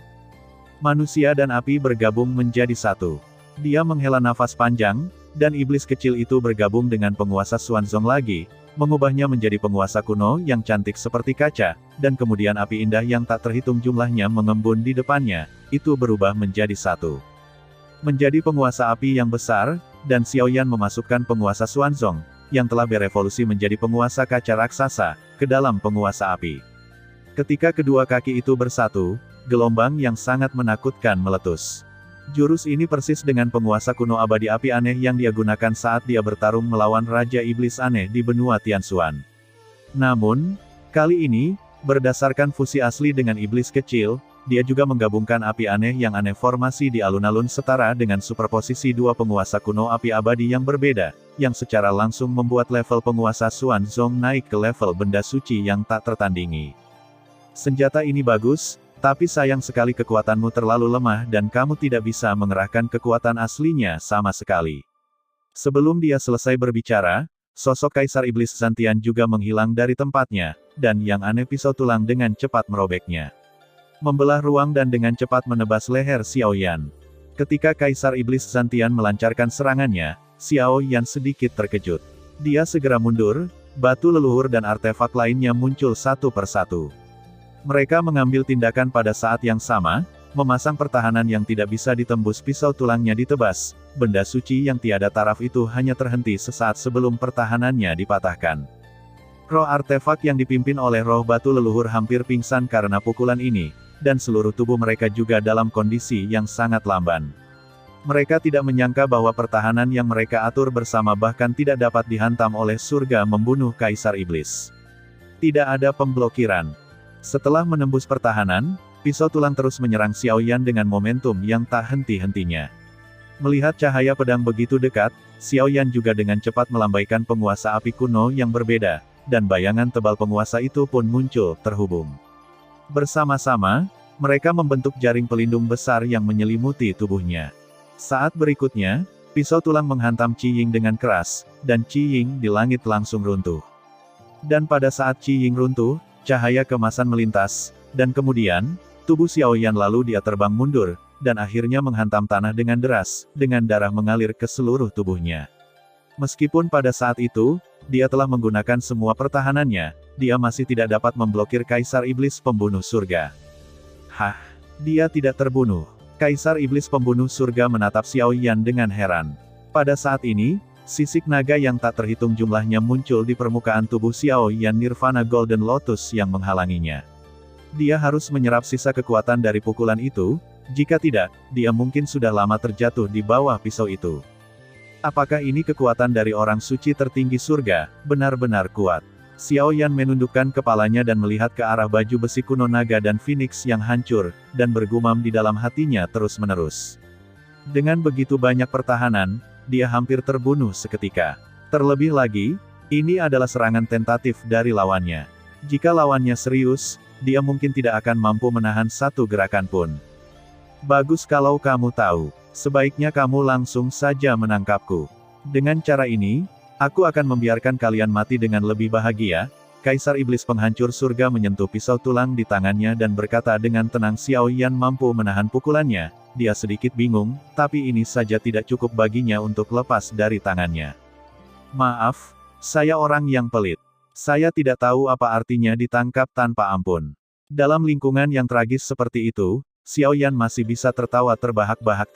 Manusia dan api bergabung menjadi satu. Dia menghela nafas panjang, dan iblis kecil itu bergabung dengan penguasa Xuanzong lagi, mengubahnya menjadi penguasa kuno yang cantik seperti kaca, dan kemudian api indah yang tak terhitung jumlahnya mengembun di depannya, itu berubah menjadi satu. Menjadi penguasa api yang besar, dan Xiao Yan memasukkan penguasa Xuanzong, yang telah berevolusi menjadi penguasa kaca raksasa, ke dalam penguasa api. Ketika kedua kaki itu bersatu, gelombang yang sangat menakutkan meletus. Jurus ini persis dengan penguasa kuno abadi api aneh yang dia gunakan saat dia bertarung melawan Raja Iblis aneh di benua Tianxuan. Namun, kali ini, berdasarkan fusi asli dengan iblis kecil, dia juga menggabungkan api aneh yang aneh formasi di alun-alun setara dengan superposisi dua penguasa kuno api abadi yang berbeda, yang secara langsung membuat level penguasa Xuanzong naik ke level benda suci yang tak tertandingi. Senjata ini bagus, tapi sayang sekali kekuatanmu terlalu lemah dan kamu tidak bisa mengerahkan kekuatan aslinya sama sekali. Sebelum dia selesai berbicara, sosok Kaisar Iblis Zantian juga menghilang dari tempatnya, dan yang aneh pisau tulang dengan cepat merobeknya. Membelah ruang dan dengan cepat menebas leher Xiao Yan. Ketika Kaisar Iblis Zantian melancarkan serangannya, Xiao Yan sedikit terkejut. Dia segera mundur, batu leluhur dan artefak lainnya muncul satu persatu. Mereka mengambil tindakan pada saat yang sama, memasang pertahanan yang tidak bisa ditembus pisau tulangnya ditebas, benda suci yang tiada taraf itu hanya terhenti sesaat sebelum pertahanannya dipatahkan. Roh artefak yang dipimpin oleh roh batu leluhur hampir pingsan karena pukulan ini, dan seluruh tubuh mereka juga dalam kondisi yang sangat lamban. Mereka tidak menyangka bahwa pertahanan yang mereka atur bersama bahkan tidak dapat dihantam oleh surga membunuh Kaisar Iblis. Tidak ada pemblokiran. Setelah menembus pertahanan, pisau tulang terus menyerang Xiao Yan dengan momentum yang tak henti-hentinya. Melihat cahaya pedang begitu dekat, Xiao Yan juga dengan cepat melambaikan penguasa api kuno yang berbeda, dan bayangan tebal penguasa itu pun muncul, terhubung. Bersama-sama, mereka membentuk jaring pelindung besar yang menyelimuti tubuhnya. Saat berikutnya, pisau tulang menghantam Qi Ying dengan keras, dan Qi Ying di langit langsung runtuh. Dan pada saat Qi Ying runtuh, cahaya kemasan melintas, dan kemudian, tubuh Xiao Yan lalu dia terbang mundur, dan akhirnya menghantam tanah dengan deras, dengan darah mengalir ke seluruh tubuhnya. Meskipun pada saat itu, dia telah menggunakan semua pertahanannya, dia masih tidak dapat memblokir Kaisar Iblis Pembunuh Surga. Hah? Dia tidak terbunuh. Kaisar Iblis Pembunuh Surga menatap Xiao Yan dengan heran. Pada saat ini, sisik naga yang tak terhitung jumlahnya muncul di permukaan tubuh Xiao Yan Nirvana Golden Lotus yang menghalanginya. Dia harus menyerap sisa kekuatan dari pukulan itu, jika tidak, dia mungkin sudah lama terjatuh di bawah pisau itu. Apakah ini kekuatan dari orang suci tertinggi surga, benar-benar kuat? Xiao Yan menundukkan kepalanya dan melihat ke arah baju besi kuno naga dan Phoenix yang hancur, dan bergumam di dalam hatinya terus-menerus. Dengan begitu banyak pertahanan, dia hampir terbunuh seketika. Terlebih lagi, ini adalah serangan tentatif dari lawannya. Jika lawannya serius, dia mungkin tidak akan mampu menahan satu gerakan pun. Bagus kalau kamu tahu. Sebaiknya kamu langsung saja menangkapku. Dengan cara ini, aku akan membiarkan kalian mati dengan lebih bahagia. Kaisar Iblis Penghancur Surga menyentuh pisau tulang di tangannya dan berkata dengan tenang. Xiao Yan mampu menahan pukulannya. Dia sedikit bingung, tapi ini saja tidak cukup baginya untuk lepas dari tangannya. Maaf, saya orang yang pelit. Saya tidak tahu apa artinya ditangkap tanpa ampun. Dalam lingkungan yang tragis seperti itu, Xiao Yan masih bisa tertawa terbahak-bahak.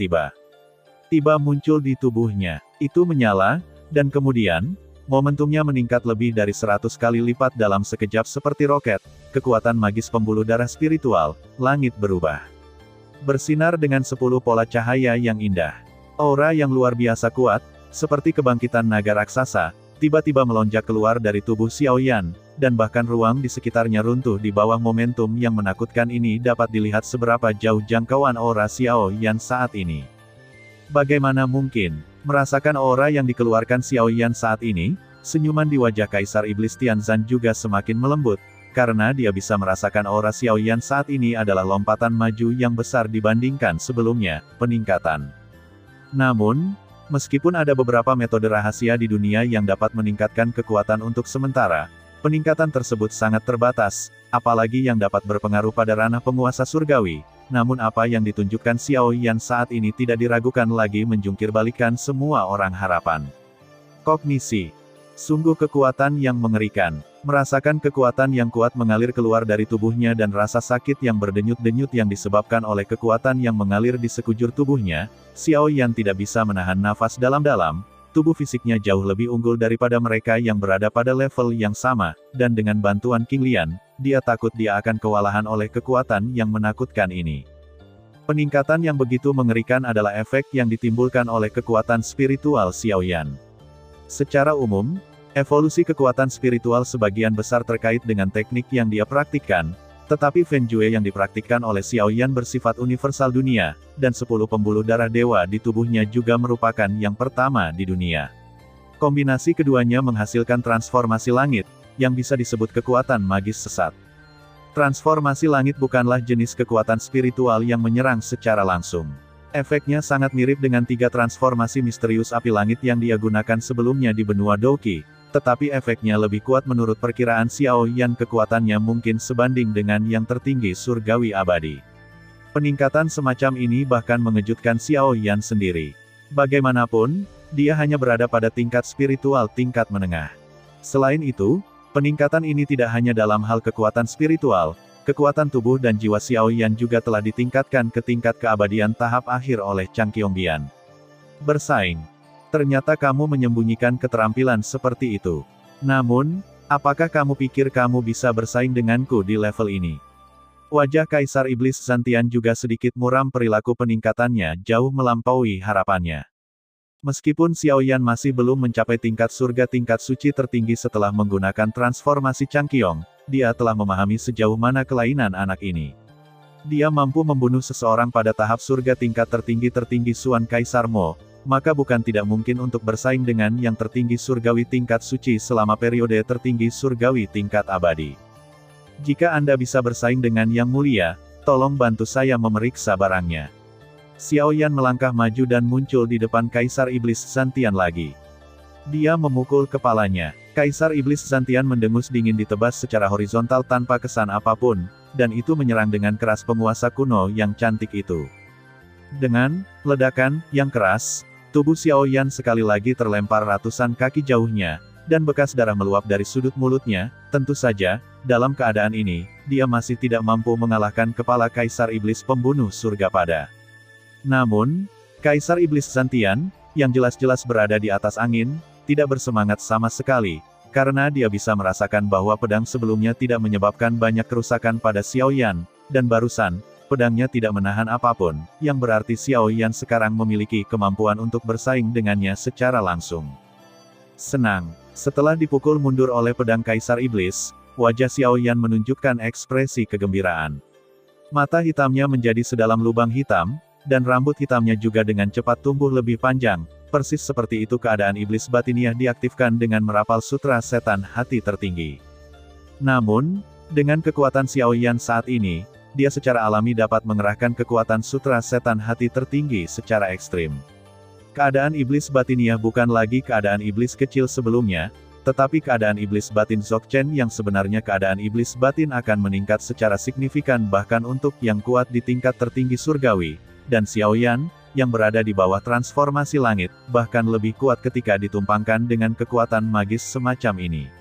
Tiba muncul di tubuhnya. Itu menyala, dan kemudian, momentumnya meningkat lebih dari 100 kali lipat dalam sekejap seperti roket, kekuatan magis pembuluh darah spiritual, langit berubah. Bersinar dengan 10 pola cahaya yang indah. Aura yang luar biasa kuat, seperti kebangkitan naga raksasa, tiba-tiba melonjak keluar dari tubuh Xiao Yan, dan bahkan ruang di sekitarnya runtuh di bawah momentum yang menakutkan ini. Dapat dilihat seberapa jauh jangkauan aura Xiao Yan saat ini. Bagaimana mungkin? Merasakan aura yang dikeluarkan Xiao Yan saat ini, senyuman di wajah Kaisar Iblis Tianzan juga semakin melembut, karena dia bisa merasakan aura Xiao Yan saat ini adalah lompatan maju yang besar dibandingkan sebelumnya, peningkatan. Namun, meskipun ada beberapa metode rahasia di dunia yang dapat meningkatkan kekuatan untuk sementara, peningkatan tersebut sangat terbatas, apalagi yang dapat berpengaruh pada ranah penguasa surgawi. Namun apa yang ditunjukkan Xiao Yan saat ini tidak diragukan lagi menjungkir balikan semua orang harapan. Kognisi. Sungguh kekuatan yang mengerikan. Merasakan kekuatan yang kuat mengalir keluar dari tubuhnya dan rasa sakit yang berdenyut-denyut yang disebabkan oleh kekuatan yang mengalir di sekujur tubuhnya, Xiao Yan tidak bisa menahan nafas dalam-dalam. Tubuh fisiknya jauh lebih unggul daripada mereka yang berada pada level yang sama, dan dengan bantuan King Lian, dia takut dia akan kewalahan oleh kekuatan yang menakutkan ini. Peningkatan yang begitu mengerikan adalah efek yang ditimbulkan oleh kekuatan spiritual Xiao Yan. Secara umum, evolusi kekuatan spiritual sebagian besar terkait dengan teknik yang dia praktikkan, tetapi Feng Jue yang dipraktikkan oleh Xiao Yan bersifat universal dunia, dan 10 pembuluh darah dewa di tubuhnya juga merupakan yang pertama di dunia. Kombinasi keduanya menghasilkan transformasi langit, yang bisa disebut kekuatan magis sesat. Transformasi langit bukanlah jenis kekuatan spiritual yang menyerang secara langsung. Efeknya sangat mirip dengan 3 transformasi misterius api langit yang dia gunakan sebelumnya di benua Douqi. Tetapi efeknya lebih kuat menurut perkiraan Xiao Yan. Kekuatannya mungkin sebanding dengan yang tertinggi surgawi abadi. Peningkatan semacam ini bahkan mengejutkan Xiao Yan sendiri. Bagaimanapun, dia hanya berada pada tingkat spiritual tingkat menengah. Selain itu, peningkatan ini tidak hanya dalam hal kekuatan spiritual, kekuatan tubuh dan jiwa Xiao Yan juga telah ditingkatkan ke tingkat keabadian tahap akhir oleh Chang Qiongbian. Bersaing. Ternyata kamu menyembunyikan keterampilan seperti itu. Namun, apakah kamu pikir kamu bisa bersaing denganku di level ini? Wajah Kaisar Iblis Zantian juga sedikit muram. Perilaku peningkatannya jauh melampaui harapannya. Meskipun Xiao Yan masih belum mencapai tingkat surga tingkat suci tertinggi setelah menggunakan transformasi Changqiong, dia telah memahami sejauh mana kelainan anak ini. Dia mampu membunuh seseorang pada tahap surga tingkat tertinggi Suan Kaisar Mo, maka bukan tidak mungkin untuk bersaing dengan yang tertinggi surgawi tingkat suci selama periode tertinggi surgawi tingkat abadi. Jika Anda bisa bersaing dengan yang mulia, tolong bantu saya memeriksa barangnya. Xiao Yan melangkah maju dan muncul di depan Kaisar Iblis Zantian lagi. Dia memukul kepalanya. Kaisar Iblis Zantian mendengus dingin ditebas secara horizontal tanpa kesan apapun, dan itu menyerang dengan keras penguasa kuno yang cantik itu. Dengan ledakan yang keras, tubuh Xiao Yan sekali lagi terlempar ratusan kaki jauhnya, dan bekas darah meluap dari sudut mulutnya. Tentu saja, dalam keadaan ini, dia masih tidak mampu mengalahkan kepala Kaisar Iblis Pembunuh Surga pada. Namun, Kaisar Iblis Zantian, yang jelas-jelas berada di atas angin, tidak bersemangat sama sekali, karena dia bisa merasakan bahwa pedang sebelumnya tidak menyebabkan banyak kerusakan pada Xiao Yan, dan barusan, pedangnya tidak menahan apapun, yang berarti Xiao Yan sekarang memiliki kemampuan untuk bersaing dengannya secara langsung. Senang. Setelah dipukul mundur oleh pedang Kaisar Iblis, wajah Xiao Yan menunjukkan ekspresi kegembiraan. Mata hitamnya menjadi sedalam lubang hitam, dan rambut hitamnya juga dengan cepat tumbuh lebih panjang. Persis seperti itu keadaan iblis batiniah diaktifkan dengan merapal sutra setan hati tertinggi. Namun, dengan kekuatan Xiao Yan saat ini, dia secara alami dapat mengerahkan kekuatan sutra setan hati tertinggi secara ekstrim. Keadaan iblis batiniah bukan lagi keadaan iblis kecil sebelumnya, tetapi keadaan iblis batin Dzogchen yang sebenarnya keadaan iblis batin akan meningkat secara signifikan bahkan untuk yang kuat di tingkat tertinggi surgawi, dan Xiao Yan, yang berada di bawah transformasi langit, bahkan lebih kuat ketika ditumpangkan dengan kekuatan magis semacam ini.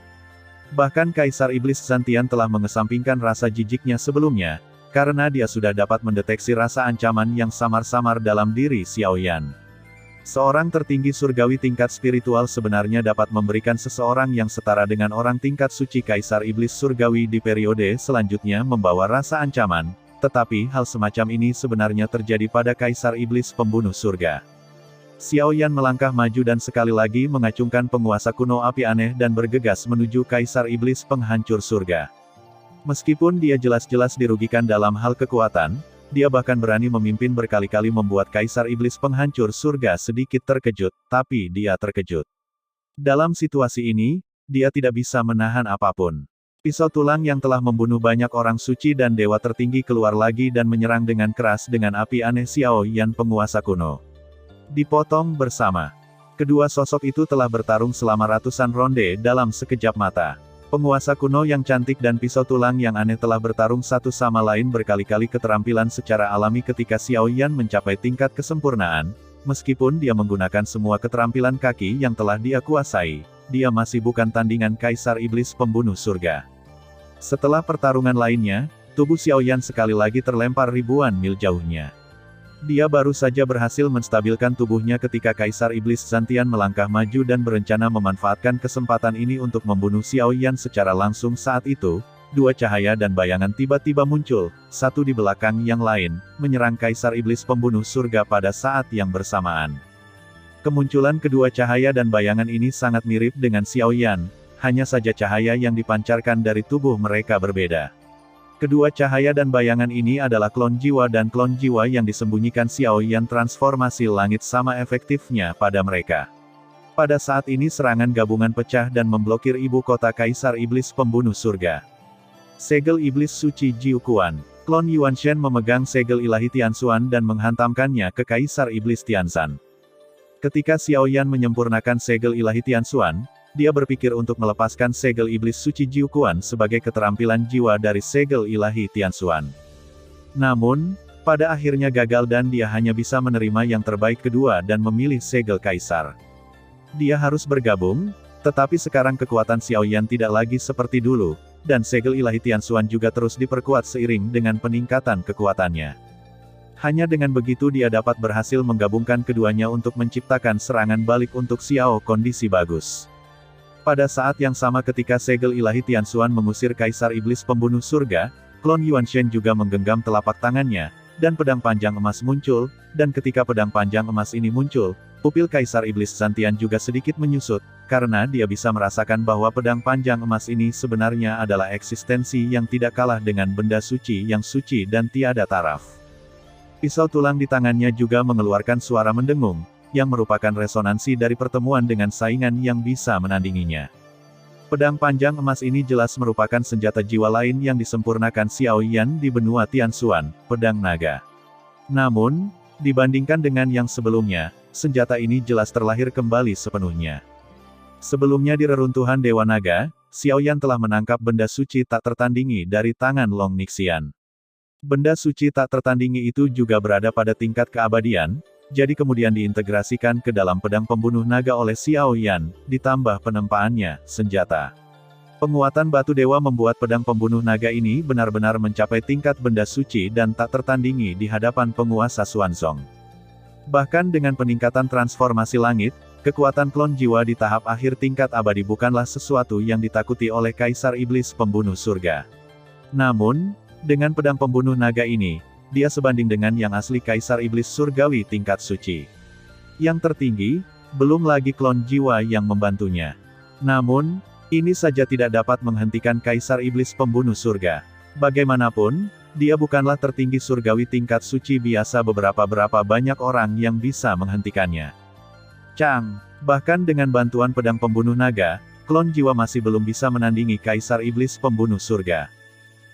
Bahkan Kaisar Iblis Zantian telah mengesampingkan rasa jijiknya sebelumnya, karena dia sudah dapat mendeteksi rasa ancaman yang samar-samar dalam diri Xiao Yan. Seorang tertinggi surgawi tingkat spiritual sebenarnya dapat memberikan seseorang yang setara dengan orang tingkat suci Kaisar Iblis Surgawi di periode selanjutnya membawa rasa ancaman, tetapi hal semacam ini sebenarnya terjadi pada Kaisar Iblis Pembunuh Surga. Xiao Yan melangkah maju dan sekali lagi mengacungkan penguasa kuno api aneh dan bergegas menuju Kaisar Iblis Penghancur Surga. Meskipun dia jelas-jelas dirugikan dalam hal kekuatan, dia bahkan berani memimpin berkali-kali membuat Kaisar Iblis Penghancur Surga sedikit terkejut, tapi dia terkejut. Dalam situasi ini, dia tidak bisa menahan apapun. Pisau tulang yang telah membunuh banyak orang suci dan dewa tertinggi keluar lagi dan menyerang dengan keras dengan api aneh Xiao Yan penguasa kuno. Dipotong bersama. Kedua sosok itu telah bertarung selama ratusan ronde dalam sekejap mata. Penguasa kuno yang cantik dan pisau tulang yang aneh telah bertarung satu sama lain berkali-kali keterampilan secara alami ketika Xiao Yan mencapai tingkat kesempurnaan, meskipun dia menggunakan semua keterampilan kaki yang telah dia kuasai, dia masih bukan tandingan Kaisar Iblis Pembunuh Surga. Setelah pertarungan lainnya, tubuh Xiao Yan sekali lagi terlempar ribuan mil jauhnya. Dia baru saja berhasil menstabilkan tubuhnya ketika Kaisar Iblis Zantian melangkah maju dan berencana memanfaatkan kesempatan ini untuk membunuh Xiao Yan secara langsung. Saat itu, dua cahaya dan bayangan tiba-tiba muncul, satu di belakang yang lain, menyerang Kaisar Iblis Pembunuh Surga pada saat yang bersamaan. Kemunculan kedua cahaya dan bayangan ini sangat mirip dengan Xiao Yan, hanya saja cahaya yang dipancarkan dari tubuh mereka berbeda. Kedua cahaya dan bayangan ini adalah klon jiwa dan klon jiwa yang disembunyikan Xiao Yan. Transformasi langit sama efektifnya pada mereka. Pada saat ini serangan gabungan pecah dan memblokir ibu kota Kaisar Iblis Pembunuh Surga. Segel Iblis Suci Jiuquan. Klon Yuan Shen memegang segel ilahi Tianxuan dan menghantamkannya ke Kaisar Iblis Tianzan. Ketika Xiao Yan menyempurnakan segel ilahi Tianxuan, dia berpikir untuk melepaskan segel iblis suci Jiuquan sebagai keterampilan jiwa dari segel ilahi Tianxuan. Namun, pada akhirnya gagal dan dia hanya bisa menerima yang terbaik kedua dan memilih segel kaisar. Dia harus bergabung, tetapi sekarang kekuatan Xiao Yan tidak lagi seperti dulu, dan segel ilahi Tianxuan juga terus diperkuat seiring dengan peningkatan kekuatannya. Hanya dengan begitu dia dapat berhasil menggabungkan keduanya untuk menciptakan serangan balik untuk Xiao kondisi bagus. Pada saat yang sama ketika segel ilahi Tianxuan mengusir Kaisar Iblis Pembunuh Surga, klon Yuan Shen juga menggenggam telapak tangannya, dan pedang panjang emas muncul, dan ketika pedang panjang emas ini muncul, pupil Kaisar Iblis Zantian juga sedikit menyusut, karena dia bisa merasakan bahwa pedang panjang emas ini sebenarnya adalah eksistensi yang tidak kalah dengan benda suci yang suci dan tiada taraf. Pisau tulang di tangannya juga mengeluarkan suara mendengung, yang merupakan resonansi dari pertemuan dengan saingan yang bisa menandinginya. Pedang panjang emas ini jelas merupakan senjata jiwa lain yang disempurnakan Xiao Yan di benua Tianxuan, pedang naga. Namun, dibandingkan dengan yang sebelumnya, senjata ini jelas terlahir kembali sepenuhnya. Sebelumnya di reruntuhan Dewa Naga, Xiao Yan telah menangkap benda suci tak tertandingi dari tangan Long Nixian. Benda suci tak tertandingi itu juga berada pada tingkat keabadian, jadi kemudian diintegrasikan ke dalam pedang pembunuh naga oleh Xiao Yan, ditambah penempaannya, senjata. Penguatan batu dewa membuat pedang pembunuh naga ini benar-benar mencapai tingkat benda suci dan tak tertandingi di hadapan penguasa Xuanzong. Bahkan dengan peningkatan transformasi langit, kekuatan klon jiwa di tahap akhir tingkat abadi bukanlah sesuatu yang ditakuti oleh Kaisar Iblis Pembunuh Surga. Namun, dengan pedang pembunuh naga ini, dia sebanding dengan yang asli Kaisar Iblis Surgawi tingkat suci. Yang tertinggi, belum lagi klon jiwa yang membantunya. Namun, ini saja tidak dapat menghentikan Kaisar Iblis Pembunuh Surga. Bagaimanapun, dia bukanlah tertinggi surgawi tingkat suci biasa berapa banyak orang yang bisa menghentikannya. Bahkan dengan bantuan pedang pembunuh naga, klon jiwa masih belum bisa menandingi Kaisar Iblis Pembunuh Surga.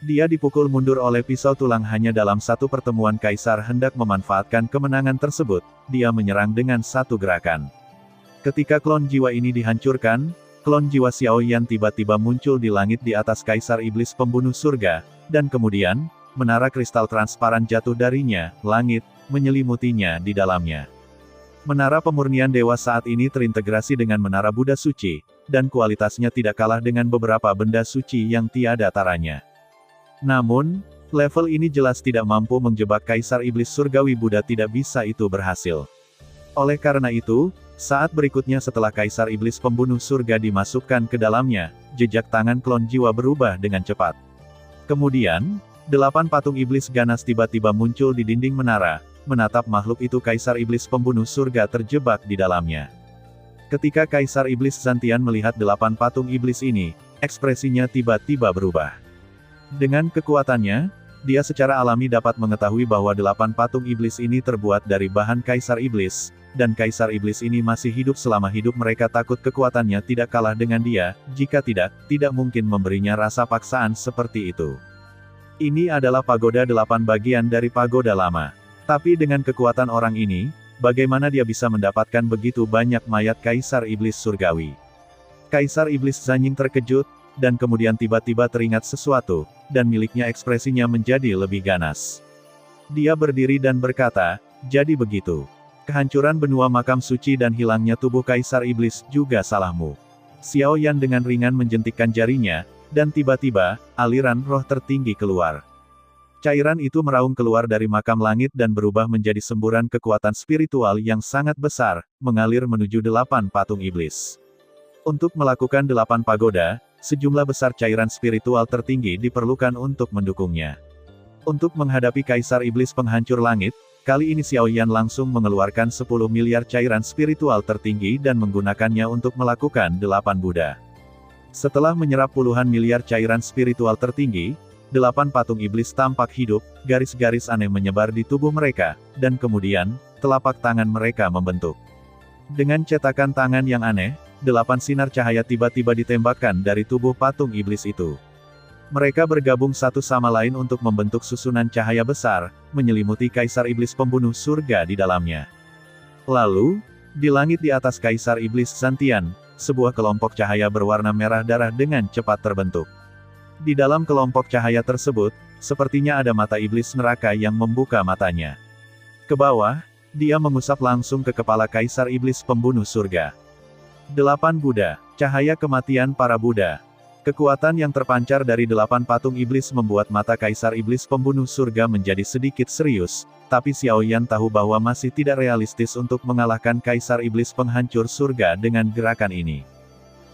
Dia dipukul mundur oleh pisau tulang hanya dalam satu pertemuan. Kaisar hendak memanfaatkan kemenangan tersebut, dia menyerang dengan satu gerakan. Ketika klon jiwa ini dihancurkan, klon jiwa Xiao Yan tiba-tiba muncul di langit di atas Kaisar Iblis Pembunuh Surga, dan kemudian, menara kristal transparan jatuh darinya, langit, menyelimutinya di dalamnya. Menara pemurnian dewa saat ini terintegrasi dengan menara Buddha suci, dan kualitasnya tidak kalah dengan beberapa benda suci yang tiada taranya. Namun, level ini jelas tidak mampu menjebak Kaisar Iblis Surgawi. Buddha tidak bisa itu berhasil. Oleh karena itu, saat berikutnya setelah Kaisar Iblis Pembunuh Surga dimasukkan ke dalamnya, jejak tangan klon jiwa berubah dengan cepat. Kemudian, 8 patung iblis ganas tiba-tiba muncul di dinding menara, menatap makhluk itu. Kaisar Iblis Pembunuh Surga terjebak di dalamnya. Ketika Kaisar Iblis Zantian melihat 8 patung iblis ini, ekspresinya tiba-tiba berubah. Dengan kekuatannya, dia secara alami dapat mengetahui bahwa 8 patung iblis ini terbuat dari bahan Kaisar Iblis, dan Kaisar Iblis ini masih hidup selama hidup mereka. Takut kekuatannya tidak kalah dengan dia, jika tidak mungkin memberinya rasa paksaan seperti itu. Ini adalah pagoda 8 bagian dari pagoda lama. Tapi dengan kekuatan orang ini, bagaimana dia bisa mendapatkan begitu banyak mayat Kaisar Iblis Surgawi? Kaisar Iblis Zanying terkejut, dan kemudian tiba-tiba teringat sesuatu, dan miliknya ekspresinya menjadi lebih ganas. Dia berdiri dan berkata, jadi begitu. Kehancuran benua makam suci dan hilangnya tubuh Kaisar Iblis juga salahmu. Xiao Yan dengan ringan menjentikkan jarinya, dan tiba-tiba, aliran roh tertinggi keluar. Cairan itu meraung keluar dari makam langit dan berubah menjadi semburan kekuatan spiritual yang sangat besar, mengalir menuju 8 patung iblis. Untuk melakukan 8 pagoda, sejumlah besar cairan spiritual tertinggi diperlukan untuk mendukungnya. Untuk menghadapi Kaisar Iblis Penghancur Langit, kali ini Xiao Yan langsung mengeluarkan 10 miliar cairan spiritual tertinggi dan menggunakannya untuk melakukan 8 Buddha. Setelah menyerap puluhan miliar cairan spiritual tertinggi, 8 patung iblis tampak hidup, garis-garis aneh menyebar di tubuh mereka, dan kemudian, telapak tangan mereka membentuk. Dengan cetakan tangan yang aneh, 8 sinar cahaya tiba-tiba ditembakkan dari tubuh patung iblis itu. Mereka bergabung satu sama lain untuk membentuk susunan cahaya besar, menyelimuti Kaisar Iblis Pembunuh Surga di dalamnya. Lalu, di langit di atas Kaisar Iblis Zantian, sebuah kelompok cahaya berwarna merah darah dengan cepat terbentuk. Di dalam kelompok cahaya tersebut, sepertinya ada mata iblis neraka yang membuka matanya. Ke bawah, dia mengusap langsung ke kepala Kaisar Iblis Pembunuh Surga. 8 Buddha, cahaya kematian para Buddha. Kekuatan yang terpancar dari 8 patung iblis membuat mata Kaisar Iblis Pembunuh Surga menjadi sedikit serius, tapi Xiao Yan tahu bahwa masih tidak realistis untuk mengalahkan Kaisar Iblis Penghancur Surga dengan gerakan ini.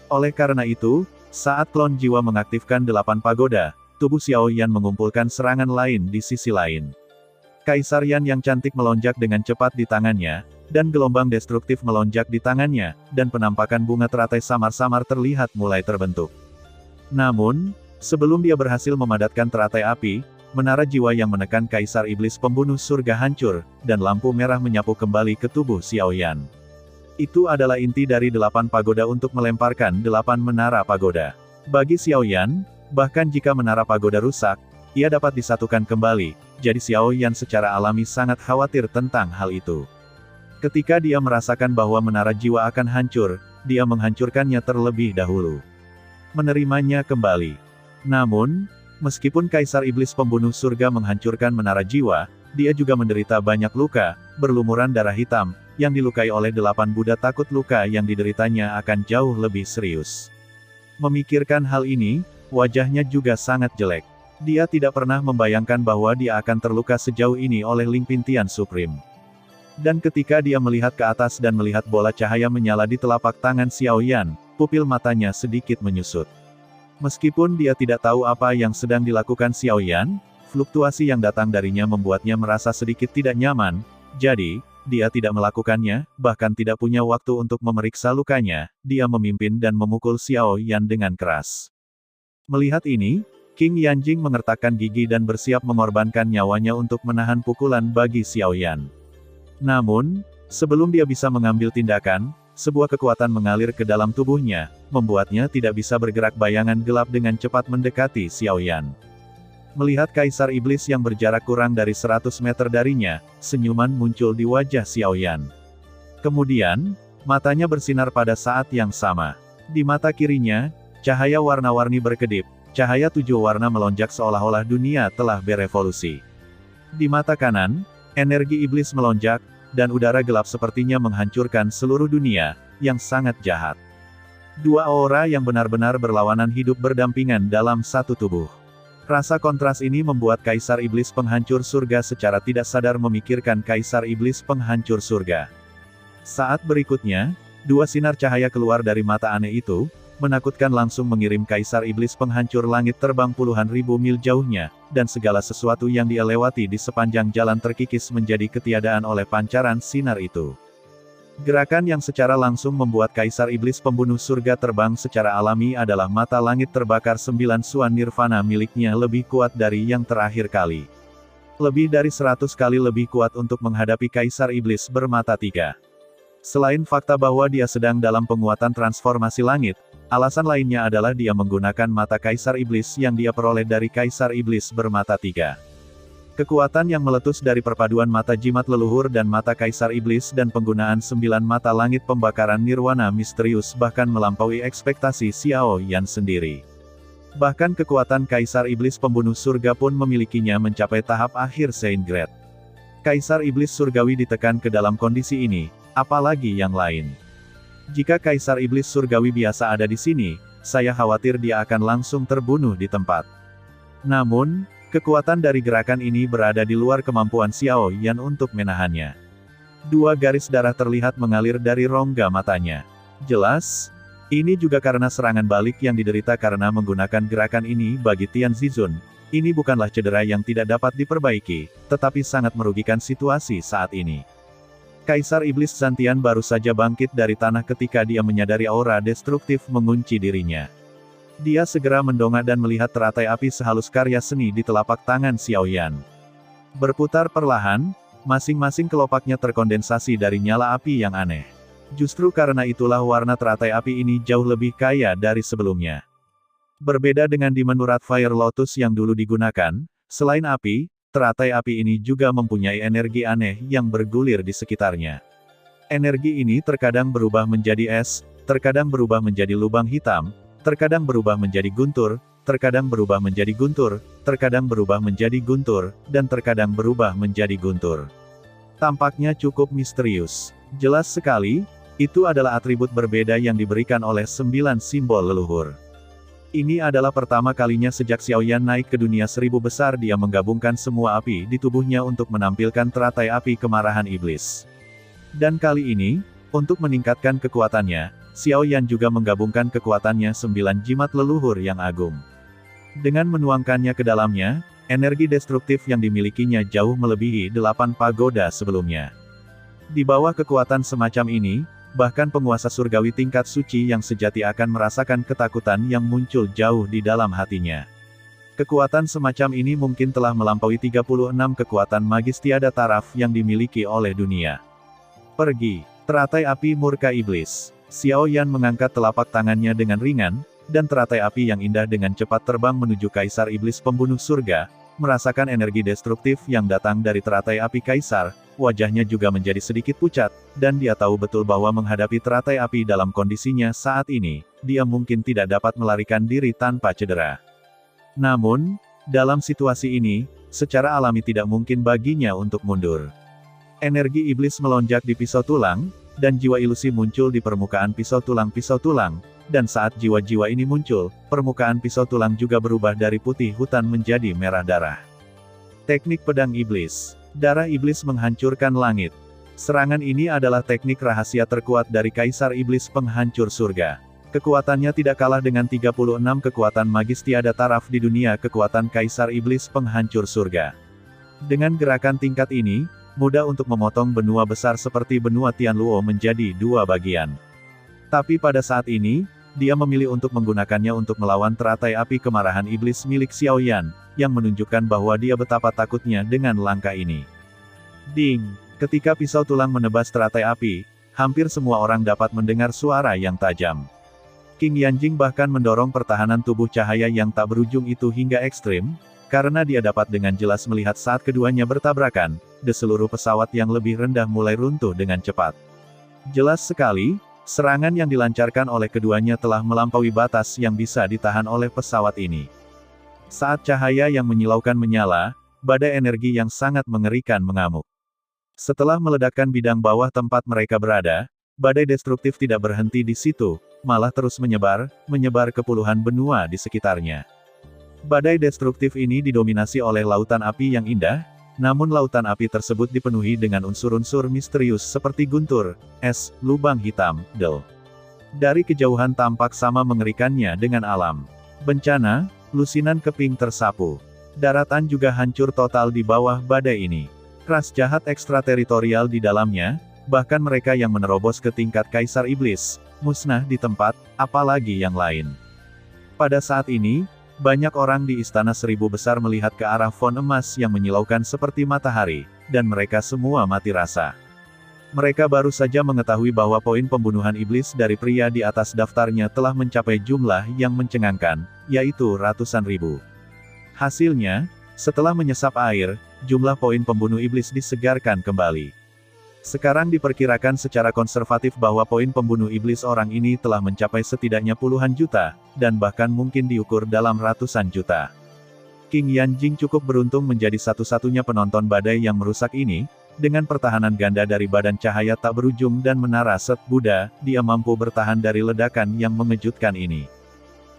Oleh karena itu, saat klon jiwa mengaktifkan 8 pagoda, tubuh Xiao Yan mengumpulkan serangan lain di sisi lain. Kaisar Yan yang cantik melonjak dengan cepat di tangannya, dan gelombang destruktif melonjak di tangannya, dan penampakan bunga teratai samar-samar terlihat mulai terbentuk. Namun, sebelum dia berhasil memadatkan teratai api, menara jiwa yang menekan Kaisar Iblis Pembunuh Surga hancur, dan lampu merah menyapu kembali ke tubuh Xiao Yan. Itu adalah inti dari 8 pagoda untuk melemparkan 8 menara pagoda. Bagi Xiao Yan, bahkan jika menara pagoda rusak, ia dapat disatukan kembali, jadi Xiao Yan secara alami sangat khawatir tentang hal itu. Ketika dia merasakan bahwa menara jiwa akan hancur, dia menghancurkannya terlebih dahulu. Menerimanya kembali. Namun, meskipun Kaisar Iblis Pembunuh Surga menghancurkan menara jiwa, dia juga menderita banyak luka, berlumuran darah hitam, yang dilukai oleh 8 Buddha takut luka yang dideritanya akan jauh lebih serius. Memikirkan hal ini, wajahnya juga sangat jelek. Dia tidak pernah membayangkan bahwa dia akan terluka sejauh ini oleh Ling Pintian Supreme. Dan ketika dia melihat ke atas dan melihat bola cahaya menyala di telapak tangan Xiao Yan, pupil matanya sedikit menyusut. Meskipun dia tidak tahu apa yang sedang dilakukan Xiao Yan, fluktuasi yang datang darinya membuatnya merasa sedikit tidak nyaman, jadi, dia tidak melakukannya, bahkan tidak punya waktu untuk memeriksa lukanya, dia memimpin dan memukul Xiao Yan dengan keras. Melihat ini, King Yanjing mengertakkan gigi dan bersiap mengorbankan nyawanya untuk menahan pukulan bagi Xiao Yan. Namun, sebelum dia bisa mengambil tindakan, sebuah kekuatan mengalir ke dalam tubuhnya, membuatnya tidak bisa bergerak. Bayangan gelap dengan cepat mendekati Xiao Yan. Melihat Kaisar Iblis yang berjarak kurang dari 100 meter darinya, senyuman muncul di wajah Xiao Yan. Kemudian, matanya bersinar pada saat yang sama. Di mata kirinya, cahaya warna-warni berkedip, cahaya 7 warna melonjak seolah-olah dunia telah berevolusi. Di mata kanan, energi iblis melonjak, dan udara gelap sepertinya menghancurkan seluruh dunia, yang sangat jahat. Dua aura yang benar-benar berlawanan hidup berdampingan dalam satu tubuh. Rasa kontras ini membuat Kaisar Iblis Penghancur Surga secara tidak sadar memikirkan Kaisar Iblis Penghancur Surga. Saat berikutnya, dua sinar cahaya keluar dari mata aneh itu, menakutkan langsung mengirim Kaisar Iblis Penghancur Langit terbang puluhan ribu mil jauhnya, dan segala sesuatu yang dia lewati di sepanjang jalan terkikis menjadi ketiadaan oleh pancaran sinar itu. Gerakan yang secara langsung membuat Kaisar Iblis Pembunuh Surga terbang secara alami adalah mata langit terbakar 9 Suan Nirvana miliknya lebih kuat dari yang terakhir kali. Lebih dari 100 kali lebih kuat untuk menghadapi Kaisar Iblis bermata 3. Selain fakta bahwa dia sedang dalam penguatan transformasi langit, alasan lainnya adalah dia menggunakan mata Kaisar Iblis yang dia peroleh dari Kaisar Iblis bermata 3. Kekuatan yang meletus dari perpaduan mata jimat leluhur dan mata Kaisar Iblis dan penggunaan 9 mata langit pembakaran nirwana misterius bahkan melampaui ekspektasi Xiao Yan sendiri. Bahkan kekuatan Kaisar Iblis Pembunuh Surga pun memilikinya mencapai tahap akhir Saint Grade. Kaisar Iblis Surgawi ditekan ke dalam kondisi ini, apalagi yang lain. Jika Kaisar Iblis Surgawi biasa ada di sini, saya khawatir dia akan langsung terbunuh di tempat. Namun, kekuatan dari gerakan ini berada di luar kemampuan Xiao Yan untuk menahannya. Dua garis darah terlihat mengalir dari rongga matanya. Jelas, ini juga karena serangan balik yang diderita karena menggunakan gerakan ini bagi Tian Zizun. Ini bukanlah cedera yang tidak dapat diperbaiki, tetapi sangat merugikan situasi saat ini. Kaisar Iblis Zantian baru saja bangkit dari tanah ketika dia menyadari aura destruktif mengunci dirinya. Dia segera mendongak dan melihat teratai api sehalus karya seni di telapak tangan Xiao Yan. Berputar perlahan, masing-masing kelopaknya terkondensasi dari nyala api yang aneh. Justru karena itulah warna teratai api ini jauh lebih kaya dari sebelumnya. Berbeda dengan di Menurat Fire Lotus yang dulu digunakan, selain api, teratai api ini juga mempunyai energi aneh yang bergulir di sekitarnya. Energi ini terkadang berubah menjadi es, terkadang berubah menjadi lubang hitam, terkadang berubah menjadi guntur, terkadang berubah menjadi guntur, terkadang berubah menjadi guntur, dan terkadang berubah menjadi guntur. Tampaknya cukup misterius. Jelas sekali, itu adalah atribut berbeda yang diberikan oleh 9 simbol leluhur. Ini adalah pertama kalinya sejak Xiao Yan naik ke dunia 1000 besar dia menggabungkan semua api di tubuhnya untuk menampilkan teratai api kemarahan iblis. Dan kali ini, untuk meningkatkan kekuatannya, Xiao Yan juga menggabungkan kekuatannya 9 jimat leluhur yang agung. Dengan menuangkannya ke dalamnya, energi destruktif yang dimilikinya jauh melebihi 8 pagoda sebelumnya. Di bawah kekuatan semacam ini, bahkan penguasa surgawi tingkat suci yang sejati akan merasakan ketakutan yang muncul jauh di dalam hatinya. Kekuatan semacam ini mungkin telah melampaui 36 kekuatan magis tiada taraf yang dimiliki oleh dunia. Pergi, teratai api murka iblis. Xiao Yan mengangkat telapak tangannya dengan ringan, dan teratai api yang indah dengan cepat terbang menuju Kaisar Iblis Pembunuh Surga, merasakan energi destruktif yang datang dari teratai api Kaisar, wajahnya juga menjadi sedikit pucat, dan dia tahu betul bahwa menghadapi teratai api dalam kondisinya saat ini, dia mungkin tidak dapat melarikan diri tanpa cedera. Namun, dalam situasi ini, secara alami tidak mungkin baginya untuk mundur. Energi iblis melonjak di pisau tulang, dan jiwa ilusi muncul di permukaan pisau tulang, dan saat jiwa-jiwa ini muncul, permukaan pisau tulang juga berubah dari putih hutan menjadi merah darah. Teknik pedang iblis. Darah iblis menghancurkan langit. Serangan ini adalah teknik rahasia terkuat dari Kaisar Iblis Penghancur Surga. Kekuatannya tidak kalah dengan 36 kekuatan magis tiada taraf di dunia kekuatan Kaisar Iblis Penghancur Surga. Dengan gerakan tingkat ini, mudah untuk memotong benua besar seperti benua Tianluo menjadi dua bagian. Tapi pada saat ini, dia memilih untuk menggunakannya untuk melawan teratai api kemarahan iblis milik Xiaoyan, yang menunjukkan bahwa dia betapa takutnya dengan langkah ini. Ding! Ketika pisau tulang menebas teratai api, hampir semua orang dapat mendengar suara yang tajam. King Yanjing bahkan mendorong pertahanan tubuh cahaya yang tak berujung itu hingga ekstrim, karena dia dapat dengan jelas melihat saat keduanya bertabrakan, seluruh pesawat yang lebih rendah mulai runtuh dengan cepat. Jelas sekali, serangan yang dilancarkan oleh keduanya telah melampaui batas yang bisa ditahan oleh pesawat ini. Saat cahaya yang menyilaukan menyala, badai energi yang sangat mengerikan mengamuk. Setelah meledakkan bidang bawah tempat mereka berada, badai destruktif tidak berhenti di situ, malah terus menyebar ke puluhan benua di sekitarnya. Badai destruktif ini didominasi oleh lautan api yang indah, namun lautan api tersebut dipenuhi dengan unsur-unsur misterius seperti guntur, es, lubang hitam, del. Dari kejauhan tampak sama mengerikannya dengan alam. Bencana, lusinan keping tersapu. Daratan juga hancur total di bawah badai ini. Ras jahat ekstrateritorial di dalamnya, bahkan mereka yang menerobos ke tingkat Kaisar Iblis, musnah di tempat, apalagi yang lain. Pada saat ini, banyak orang di Istana Seribu Besar melihat ke arah font emas yang menyilaukan seperti matahari, dan mereka semua mati rasa. Mereka baru saja mengetahui bahwa poin pembunuhan iblis dari pria di atas daftarnya telah mencapai jumlah yang mencengangkan, yaitu ratusan ribu. Hasilnya, setelah menyesap air, jumlah poin pembunuh iblis disegarkan kembali. Sekarang diperkirakan secara konservatif bahwa poin pembunuh iblis orang ini telah mencapai setidaknya puluhan juta, dan bahkan mungkin diukur dalam ratusan juta. King Yanjing cukup beruntung menjadi satu-satunya penonton badai yang merusak ini, dengan pertahanan ganda dari badan cahaya tak berujung dan menara Set Buddha, dia mampu bertahan dari ledakan yang mengejutkan ini.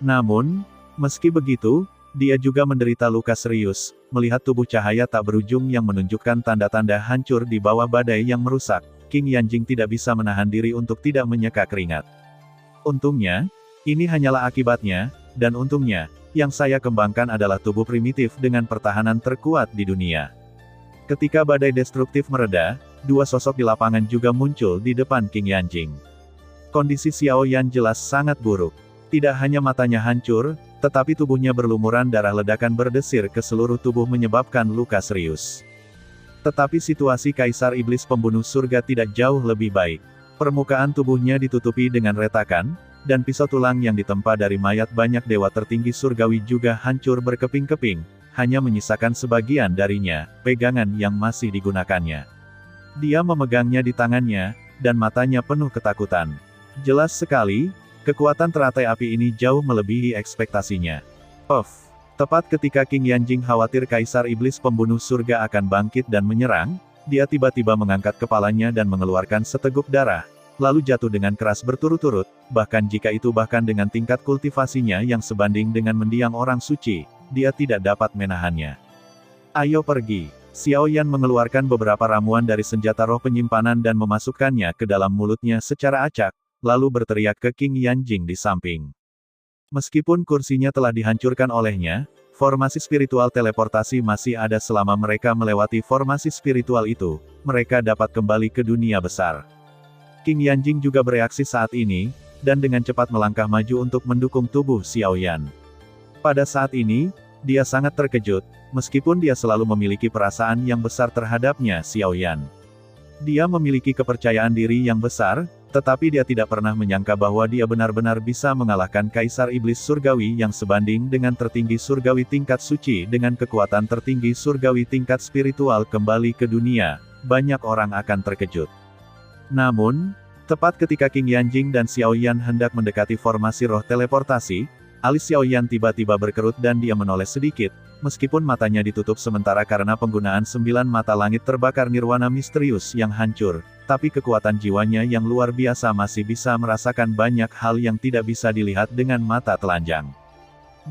Namun, meski begitu, dia juga menderita luka serius, melihat tubuh cahaya tak berujung yang menunjukkan tanda-tanda hancur di bawah badai yang merusak. King Yanjing tidak bisa menahan diri untuk tidak menyeka keringat. Untungnya, ini hanyalah akibatnya, dan untungnya, yang saya kembangkan adalah tubuh primitif dengan pertahanan terkuat di dunia. Ketika badai destruktif mereda, dua sosok di lapangan juga muncul di depan King Yanjing. Kondisi Xiaoyan jelas sangat buruk. Tidak hanya matanya hancur, tetapi tubuhnya berlumuran darah, ledakan berdesir ke seluruh tubuh menyebabkan luka serius. Tetapi situasi Kaisar Iblis Pembunuh Surga tidak jauh lebih baik. Permukaan tubuhnya ditutupi dengan retakan, dan pisau tulang yang ditempa dari mayat banyak dewa tertinggi surgawi juga hancur berkeping-keping, hanya menyisakan sebagian darinya, pegangan yang masih digunakannya. Dia memegangnya di tangannya, dan matanya penuh ketakutan. Jelas sekali, kekuatan teratai api ini jauh melebihi ekspektasinya. Tepat ketika King Yanjing khawatir Kaisar Iblis Pembunuh Surga akan bangkit dan menyerang, dia tiba-tiba mengangkat kepalanya dan mengeluarkan seteguk darah, lalu jatuh dengan keras berturut-turut, bahkan jika itu bahkan dengan tingkat kultivasinya yang sebanding dengan mendiang orang suci, dia tidak dapat menahannya. Ayo pergi. Xiaoyan mengeluarkan beberapa ramuan dari senjata roh penyimpanan dan memasukkannya ke dalam mulutnya secara acak, lalu berteriak ke King Yanjing di samping. Meskipun kursinya telah dihancurkan olehnya, formasi spiritual teleportasi masih ada. Selama mereka melewati formasi spiritual itu, mereka dapat kembali ke dunia besar. King Yanjing juga bereaksi saat ini, dan dengan cepat melangkah maju untuk mendukung tubuh Xiaoyan. Pada saat ini, dia sangat terkejut, meskipun dia selalu memiliki perasaan yang besar terhadapnya Xiaoyan. Dia memiliki kepercayaan diri yang besar, tetapi dia tidak pernah menyangka bahwa dia benar-benar bisa mengalahkan Kaisar Iblis Surgawi yang sebanding dengan tertinggi surgawi tingkat suci dengan kekuatan tertinggi surgawi tingkat spiritual kembali ke dunia. Banyak orang akan terkejut. Namun, tepat ketika King Yanjing dan Xiaoyan hendak mendekati formasi roh teleportasi, Alis Xiaoyan tiba-tiba berkerut dan dia menoleh sedikit, meskipun matanya ditutup sementara karena penggunaan 9 mata langit terbakar nirwana misterius yang hancur, tapi kekuatan jiwanya yang luar biasa masih bisa merasakan banyak hal yang tidak bisa dilihat dengan mata telanjang.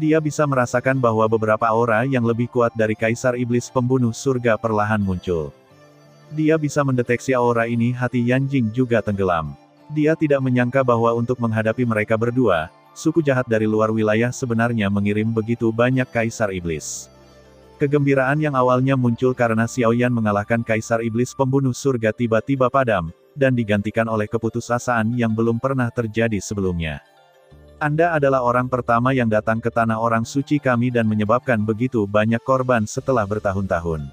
Dia bisa merasakan bahwa beberapa aura yang lebih kuat dari Kaisar Iblis Pembunuh Surga perlahan muncul. Dia bisa mendeteksi aura ini. Hati Yan Jing juga tenggelam. Dia tidak menyangka bahwa untuk menghadapi mereka berdua, suku jahat dari luar wilayah sebenarnya mengirim begitu banyak Kaisar Iblis. Kegembiraan yang awalnya muncul karena Xiaoyan mengalahkan Kaisar Iblis Pembunuh Surga tiba-tiba padam, dan digantikan oleh keputusasaan yang belum pernah terjadi sebelumnya. Anda adalah orang pertama yang datang ke tanah orang suci kami dan menyebabkan begitu banyak korban setelah bertahun-tahun.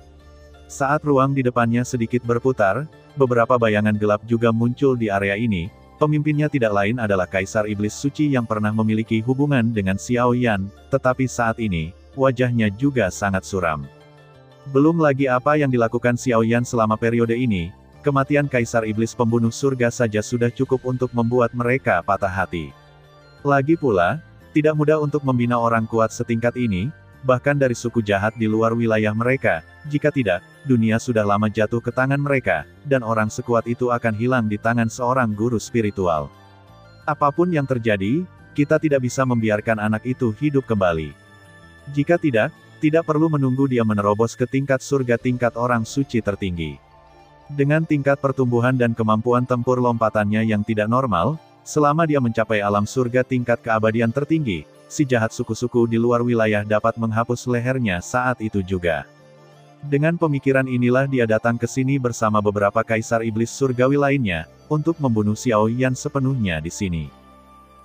Saat ruang di depannya sedikit berputar, beberapa bayangan gelap juga muncul di area ini. Pemimpinnya tidak lain adalah Kaisar Iblis Suci yang pernah memiliki hubungan dengan Xiaoyan, tetapi saat ini, wajahnya juga sangat suram. Belum lagi apa yang dilakukan Xiaoyan selama periode ini, kematian Kaisar Iblis Pembunuh Surga saja sudah cukup untuk membuat mereka patah hati. Lagi pula, tidak mudah untuk membina orang kuat setingkat ini, bahkan dari suku jahat di luar wilayah mereka. Jika tidak, dunia sudah lama jatuh ke tangan mereka, dan orang sekuat itu akan hilang di tangan seorang guru spiritual. Apapun yang terjadi, kita tidak bisa membiarkan anak itu hidup kembali. Jika tidak perlu menunggu dia menerobos ke tingkat surga tingkat orang suci tertinggi. Dengan tingkat pertumbuhan dan kemampuan tempur lompatannya yang tidak normal, selama dia mencapai alam surga tingkat keabadian tertinggi, si jahat suku-suku di luar wilayah dapat menghapus lehernya saat itu juga. Dengan pemikiran inilah dia datang ke sini bersama beberapa Kaisar Iblis Surgawi lainnya, untuk membunuh Xiaoyan sepenuhnya di sini.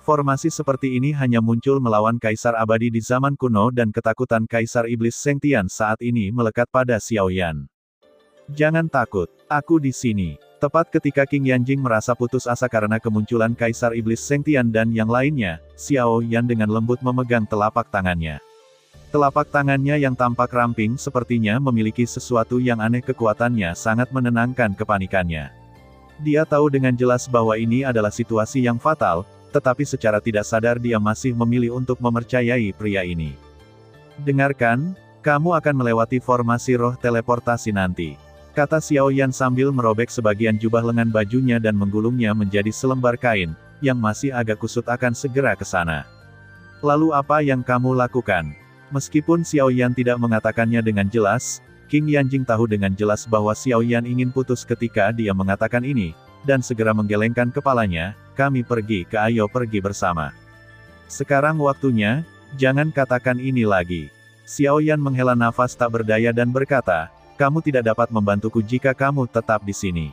Formasi seperti ini hanya muncul melawan Kaisar Abadi di zaman kuno dan ketakutan Kaisar Iblis Sengtian saat ini melekat pada Xiaoyan. Jangan takut, aku di sini. Tepat ketika King Yanjing merasa putus asa karena kemunculan Kaisar Iblis Sengtian dan yang lainnya, Xiaoyan dengan lembut memegang telapak tangannya. Telapak tangannya yang tampak ramping sepertinya memiliki sesuatu yang aneh. Kekuatannya sangat menenangkan kepanikannya. Dia tahu dengan jelas bahwa ini adalah situasi yang fatal, tetapi secara tidak sadar dia masih memilih untuk mempercayai pria ini. Dengarkan, kamu akan melewati formasi roh teleportasi nanti, kata Xiaoyan sambil merobek sebagian jubah lengan bajunya dan menggulungnya menjadi selembar kain, yang masih agak kusut akan segera ke sana. Lalu apa yang kamu lakukan? Meskipun Xiaoyan tidak mengatakannya dengan jelas, King Yanjing tahu dengan jelas bahwa Xiaoyan ingin putus ketika dia mengatakan ini, dan segera menggelengkan kepalanya. Kami pergi ke ayo pergi bersama. Sekarang waktunya, jangan katakan ini lagi. Xiaoyan menghela nafas tak berdaya dan berkata, kamu tidak dapat membantuku jika kamu tetap di sini.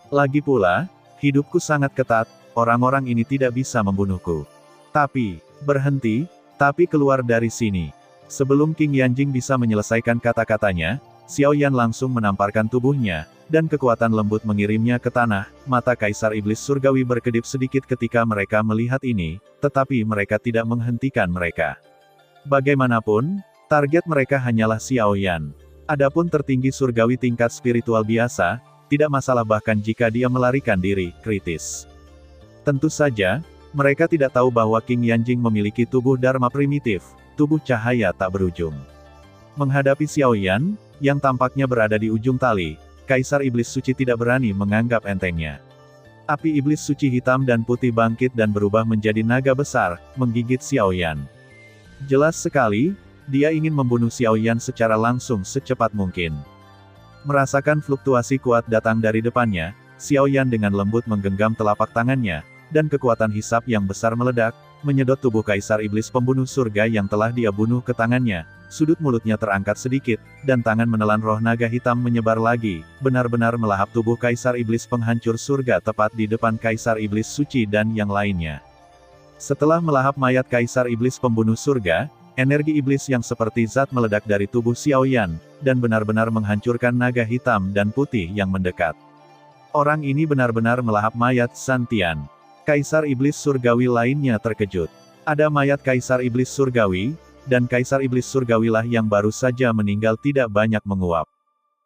Lagi pula, hidupku sangat ketat, orang-orang ini tidak bisa membunuhku. Tapi, berhenti, tapi keluar dari sini. Sebelum King Yanjing bisa menyelesaikan kata-katanya, Xiaoyan langsung menamparkan tubuhnya, dan kekuatan lembut mengirimnya ke tanah. Mata Kaisar Iblis Surgawi berkedip sedikit ketika mereka melihat ini, tetapi mereka tidak menghentikan mereka. Bagaimanapun, target mereka hanyalah Xiaoyan. Adapun tertinggi surgawi tingkat spiritual biasa, tidak masalah bahkan jika dia melarikan diri, kritis. Tentu saja, mereka tidak tahu bahwa King Yanjing memiliki tubuh Dharma primitif, tubuh cahaya tak berujung. Menghadapi Xiaoyan, yang tampaknya berada di ujung tali, Kaisar Iblis Suci tidak berani menganggap entengnya. Api Iblis Suci hitam dan putih bangkit dan berubah menjadi naga besar, menggigit Xiaoyan. Jelas sekali, dia ingin membunuh Xiaoyan secara langsung secepat mungkin. Merasakan fluktuasi kuat datang dari depannya, Xiaoyan dengan lembut menggenggam telapak tangannya, dan kekuatan hisap yang besar meledak, menyedot tubuh Kaisar Iblis Pembunuh Surga yang telah dia bunuh ke tangannya. Sudut mulutnya terangkat sedikit, dan tangan menelan roh naga hitam menyebar lagi, benar-benar melahap tubuh Kaisar Iblis Penghancur Surga tepat di depan Kaisar Iblis Suci dan yang lainnya. Setelah melahap mayat Kaisar Iblis Pembunuh Surga, energi iblis yang seperti zat meledak dari tubuh Xiaoyan, dan benar-benar menghancurkan naga hitam dan putih yang mendekat. Orang ini benar-benar melahap mayat Santian. Kaisar Iblis Surgawi lainnya terkejut. Ada mayat Kaisar Iblis Surgawi, dan Kaisar Iblis Surgawilah yang baru saja meninggal tidak banyak menguap.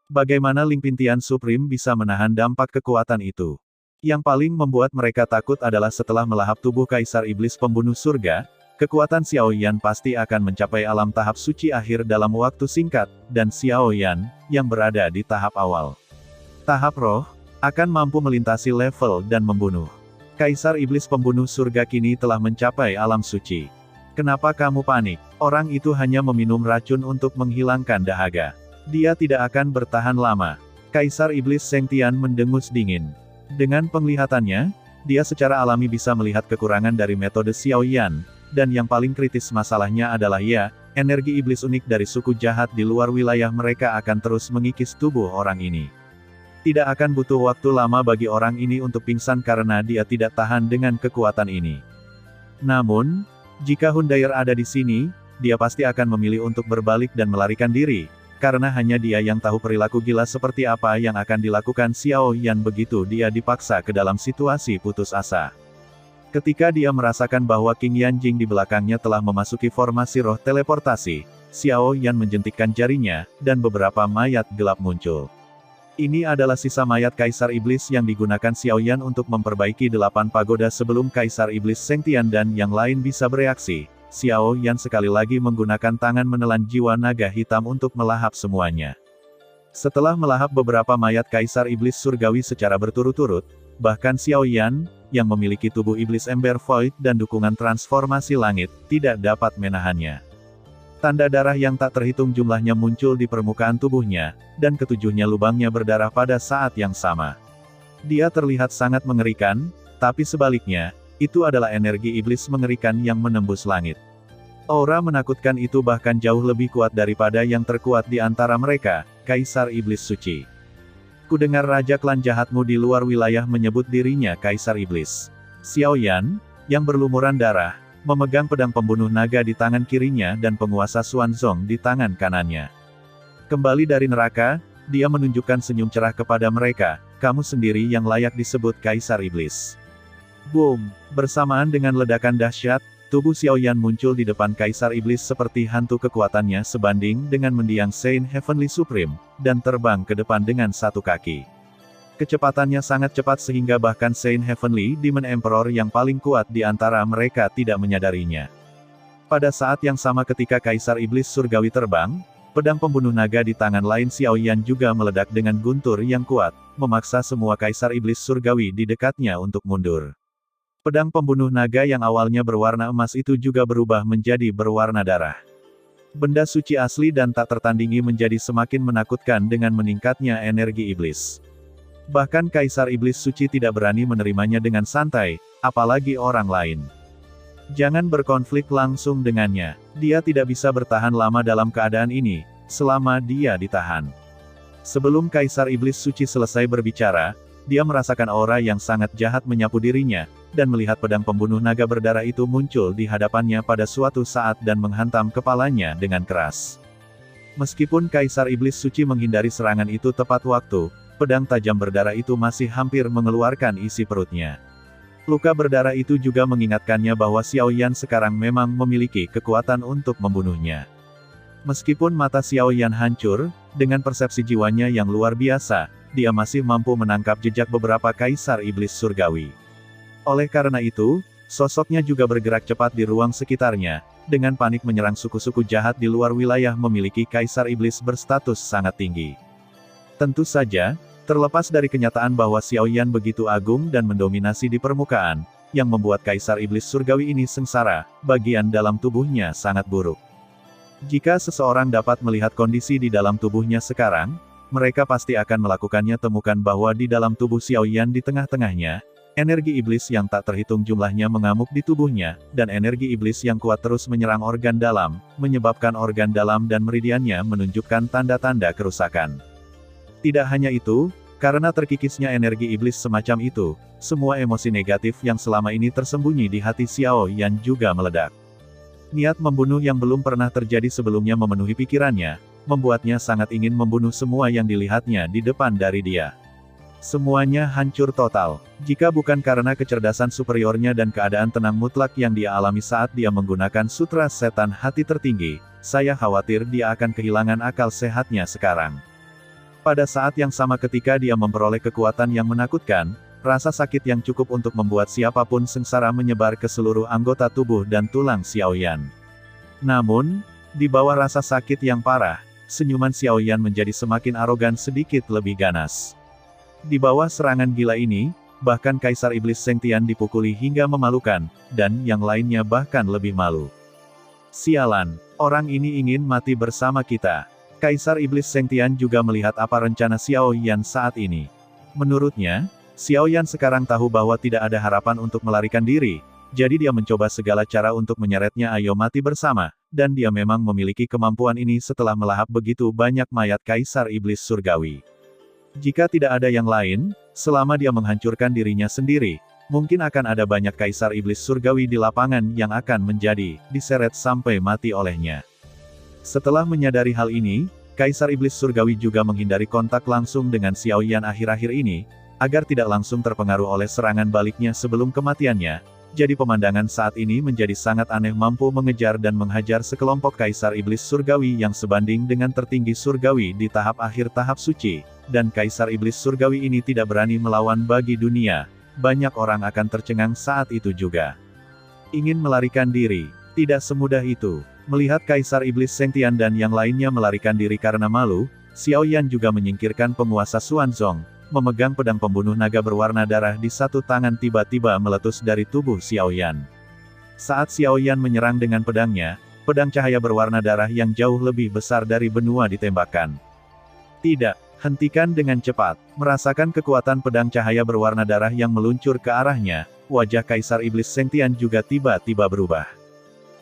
Bagaimana Lingpintian Supreme bisa menahan dampak kekuatan itu? Yang paling membuat mereka takut adalah setelah melahap tubuh Kaisar Iblis Pembunuh Surga, kekuatan Xiao Yan pasti akan mencapai alam tahap suci akhir dalam waktu singkat, dan Xiao Yan, yang berada di tahap awal tahap roh, akan mampu melintasi level dan membunuh. Kaisar Iblis Pembunuh Surga kini telah mencapai alam suci. Kenapa kamu panik? Orang itu hanya meminum racun untuk menghilangkan dahaga. Dia tidak akan bertahan lama. Kaisar Iblis Sengtian mendengus dingin. Dengan penglihatannya, dia secara alami bisa melihat kekurangan dari metode Xiao Yan, dan yang paling kritis masalahnya adalah energi iblis unik dari suku jahat di luar wilayah mereka akan terus mengikis tubuh orang ini. Tidak akan butuh waktu lama bagi orang ini untuk pingsan karena dia tidak tahan dengan kekuatan ini. Namun, jika Hundair ada di sini, dia pasti akan memilih untuk berbalik dan melarikan diri, karena hanya dia yang tahu perilaku gila seperti apa yang akan dilakukan Xiao Yan begitu dia dipaksa ke dalam situasi putus asa. Ketika dia merasakan bahwa King Yanjing di belakangnya telah memasuki formasi roh teleportasi, Xiao Yan menjentikkan jarinya, dan beberapa mayat gelap muncul. Ini adalah sisa mayat Kaisar Iblis yang digunakan Xiao Yan untuk memperbaiki 8 pagoda sebelum Kaisar Iblis Sengtian dan yang lain bisa bereaksi. Xiao Yan sekali lagi menggunakan tangan menelan jiwa naga hitam untuk melahap semuanya. Setelah melahap beberapa mayat Kaisar Iblis Surgawi secara berturut-turut, bahkan Xiao Yan, yang memiliki tubuh Iblis Ember Void dan dukungan transformasi langit, tidak dapat menahannya. Tanda darah yang tak terhitung jumlahnya muncul di permukaan tubuhnya, dan ketujuhnya lubangnya berdarah pada saat yang sama. Dia terlihat sangat mengerikan, tapi sebaliknya, itu adalah energi iblis mengerikan yang menembus langit. Aura menakutkan itu bahkan jauh lebih kuat daripada yang terkuat di antara mereka, Kaisar Iblis Suci. Kudengar Raja Klan Jahatmu di luar wilayah menyebut dirinya Kaisar Iblis. Xiao Yan, yang berlumuran darah, memegang pedang pembunuh naga di tangan kirinya dan penguasa Xuanzong di tangan kanannya. Kembali dari neraka, dia menunjukkan senyum cerah kepada mereka, kamu sendiri yang layak disebut Kaisar Iblis. Boom! Bersamaan dengan ledakan dahsyat, tubuh Xiao Yan muncul di depan Kaisar Iblis seperti hantu kekuatannya sebanding dengan mendiang Saint Heavenly Supreme, dan terbang ke depan dengan satu kaki. Kecepatannya sangat cepat sehingga bahkan Saint Heavenly Demon Emperor yang paling kuat di antara mereka tidak menyadarinya. Pada saat yang sama ketika Kaisar Iblis Surgawi terbang, pedang pembunuh naga di tangan lain Xiao Yan juga meledak dengan guntur yang kuat, memaksa semua Kaisar Iblis Surgawi di dekatnya untuk mundur. Pedang pembunuh naga yang awalnya berwarna emas itu juga berubah menjadi berwarna darah. Benda suci asli dan tak tertandingi menjadi semakin menakutkan dengan meningkatnya energi iblis. Bahkan Kaisar Iblis Suci tidak berani menerimanya dengan santai, apalagi orang lain. Jangan berkonflik langsung dengannya. Dia tidak bisa bertahan lama dalam keadaan ini, selama dia ditahan. Sebelum Kaisar Iblis Suci selesai berbicara, dia merasakan aura yang sangat jahat menyapu dirinya, dan melihat pedang pembunuh naga berdarah itu muncul di hadapannya pada suatu saat dan menghantam kepalanya dengan keras. Meskipun Kaisar Iblis Suci menghindari serangan itu tepat waktu, pedang tajam berdarah itu masih hampir mengeluarkan isi perutnya. Luka berdarah itu juga mengingatkannya bahwa Xiao Yan sekarang memang memiliki kekuatan untuk membunuhnya. Meskipun mata Xiao Yan hancur, dengan persepsi jiwanya yang luar biasa, dia masih mampu menangkap jejak beberapa Kaisar Iblis Surgawi. Oleh karena itu, sosoknya juga bergerak cepat di ruang sekitarnya, dengan panik menyerang suku-suku jahat di luar wilayah memiliki Kaisar Iblis berstatus sangat tinggi. Tentu saja, terlepas dari kenyataan bahwa Xiao Yan begitu agung dan mendominasi di permukaan, yang membuat Kaisar Iblis Surgawi ini sengsara, bagian dalam tubuhnya sangat buruk. Jika seseorang dapat melihat kondisi di dalam tubuhnya sekarang, mereka pasti akan melakukannya. Temukan bahwa di dalam tubuh Xiao Yan di tengah-tengahnya, energi iblis yang tak terhitung jumlahnya mengamuk di tubuhnya, dan energi iblis yang kuat terus menyerang organ dalam, menyebabkan organ dalam dan meridiannya menunjukkan tanda-tanda kerusakan. Tidak hanya itu, karena terkikisnya energi iblis semacam itu, semua emosi negatif yang selama ini tersembunyi di hati Xiao Yan juga meledak. Niat membunuh yang belum pernah terjadi sebelumnya memenuhi pikirannya, membuatnya sangat ingin membunuh semua yang dilihatnya di depan dari dia. Semuanya hancur total. Jika bukan karena kecerdasan superiornya dan keadaan tenang mutlak yang dia alami saat dia menggunakan sutra setan hati tertinggi, saya khawatir dia akan kehilangan akal sehatnya sekarang. Pada saat yang sama ketika dia memperoleh kekuatan yang menakutkan, Rasa sakit yang cukup untuk membuat siapapun sengsara menyebar ke seluruh anggota tubuh dan tulang Xiaoyan. Namun, di bawah rasa sakit yang parah, senyuman Xiaoyan menjadi semakin arogan sedikit lebih ganas. Di bawah serangan gila ini, bahkan Kaisar Iblis Sengtian dipukuli hingga memalukan, dan yang lainnya bahkan lebih malu. Sialan, orang ini ingin mati bersama kita. Kaisar Iblis Sengtian juga melihat apa rencana Xiaoyan saat ini. Menurutnya, Xiaoyan sekarang tahu bahwa tidak ada harapan untuk melarikan diri, jadi dia mencoba segala cara untuk menyeretnya ayo mati bersama, dan dia memang memiliki kemampuan ini setelah melahap begitu banyak mayat Kaisar Iblis Surgawi. Jika tidak ada yang lain, selama dia menghancurkan dirinya sendiri, mungkin akan ada banyak Kaisar Iblis Surgawi di lapangan yang akan diseret sampai mati olehnya. Setelah menyadari hal ini, Kaisar Iblis Surgawi juga menghindari kontak langsung dengan Xiaoyan akhir-akhir ini, agar tidak langsung terpengaruh oleh serangan baliknya sebelum kematiannya. Jadi pemandangan saat ini menjadi sangat aneh, mampu mengejar dan menghajar sekelompok Kaisar Iblis Surgawi yang sebanding dengan tertinggi Surgawi di tahap akhir tahap suci, dan Kaisar Iblis Surgawi ini tidak berani melawan bagi dunia. Banyak orang akan tercengang saat itu juga. Ingin melarikan diri, tidak semudah itu. Melihat Kaisar Iblis Sengtian dan yang lainnya melarikan diri karena malu, Xiaoyan juga menyingkirkan penguasa Xuanzong, memegang pedang pembunuh naga berwarna darah di satu tangan tiba-tiba meletus dari tubuh Xiaoyan. Saat Xiaoyan menyerang dengan pedangnya, pedang cahaya berwarna darah yang jauh lebih besar dari benua ditembakkan. Tidak, hentikan dengan cepat. Merasakan kekuatan pedang cahaya berwarna darah yang meluncur ke arahnya, wajah Kaisar Iblis Sengtian juga tiba-tiba berubah.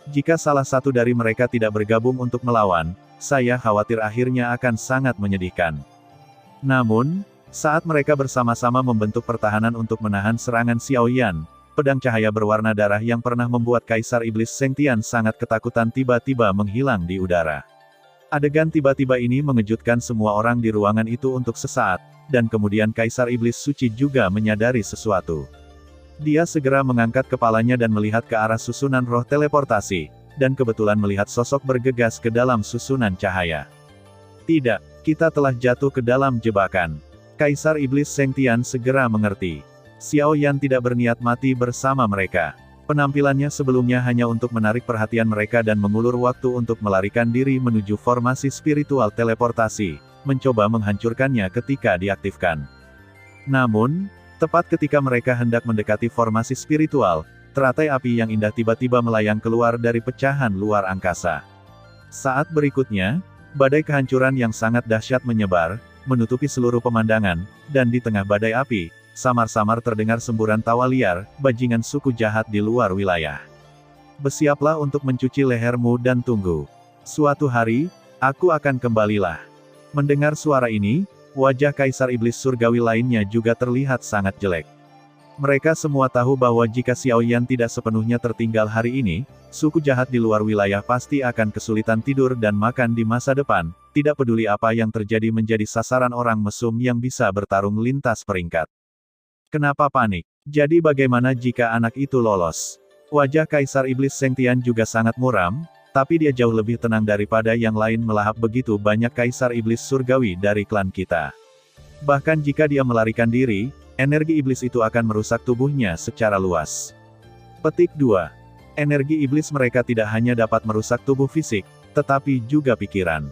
Jika salah satu dari mereka tidak bergabung untuk melawan, saya khawatir akhirnya akan sangat menyedihkan. Namun, saat mereka bersama-sama membentuk pertahanan untuk menahan serangan Xiaoyan, pedang cahaya berwarna darah yang pernah membuat Kaisar Iblis Sengtian sangat ketakutan tiba-tiba menghilang di udara. Adegan tiba-tiba ini mengejutkan semua orang di ruangan itu untuk sesaat, dan kemudian Kaisar Iblis Suci juga menyadari sesuatu. Dia segera mengangkat kepalanya dan melihat ke arah susunan roh teleportasi, dan kebetulan melihat sosok bergegas ke dalam susunan cahaya. Tidak, kita telah jatuh ke dalam jebakan. Kaisar Iblis Sengtian segera mengerti. Xiaoyan tidak berniat mati bersama mereka. Penampilannya sebelumnya hanya untuk menarik perhatian mereka dan mengulur waktu untuk melarikan diri menuju formasi spiritual teleportasi, mencoba menghancurkannya ketika diaktifkan. Namun, tepat ketika mereka hendak mendekati formasi spiritual, teratai api yang indah tiba-tiba melayang keluar dari pecahan luar angkasa. Saat berikutnya, badai kehancuran yang sangat dahsyat menyebar, menutupi seluruh pemandangan, dan di tengah badai api, samar-samar terdengar semburan tawa liar, bajingan suku jahat di luar wilayah. Bersiaplah untuk mencuci lehermu dan tunggu. Suatu hari, aku akan kembalilah. Mendengar suara ini, wajah Kaisar Iblis Surgawi lainnya juga terlihat sangat jelek. Mereka semua tahu bahwa jika Xiaoyan tidak sepenuhnya tertinggal hari ini, suku jahat di luar wilayah pasti akan kesulitan tidur dan makan di masa depan, tidak peduli apa yang terjadi menjadi sasaran orang mesum yang bisa bertarung lintas peringkat. Kenapa panik? Jadi bagaimana jika anak itu lolos? Wajah Kaisar Iblis Sengtian juga sangat muram, tapi dia jauh lebih tenang daripada yang lain melahap begitu banyak Kaisar Iblis Surgawi dari klan kita. Bahkan jika dia melarikan diri, energi iblis itu akan merusak tubuhnya secara luas. Petik 2. Energi iblis mereka tidak hanya dapat merusak tubuh fisik, tetapi juga pikiran.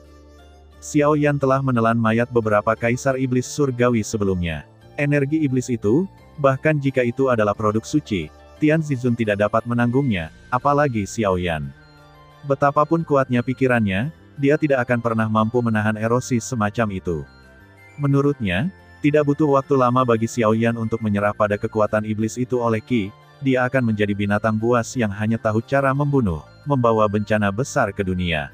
Xiaoyan telah menelan mayat beberapa Kaisar Iblis Surgawi sebelumnya. Energi iblis itu, bahkan jika itu adalah produk suci, Tian Zizun tidak dapat menanggungnya, apalagi Xiaoyan. Betapapun kuatnya pikirannya, dia tidak akan pernah mampu menahan erosi semacam itu. Menurutnya, tidak butuh waktu lama bagi Xiaoyan untuk menyerah pada kekuatan iblis itu oleh Qi, dia akan menjadi binatang buas yang hanya tahu cara membunuh, membawa bencana besar ke dunia.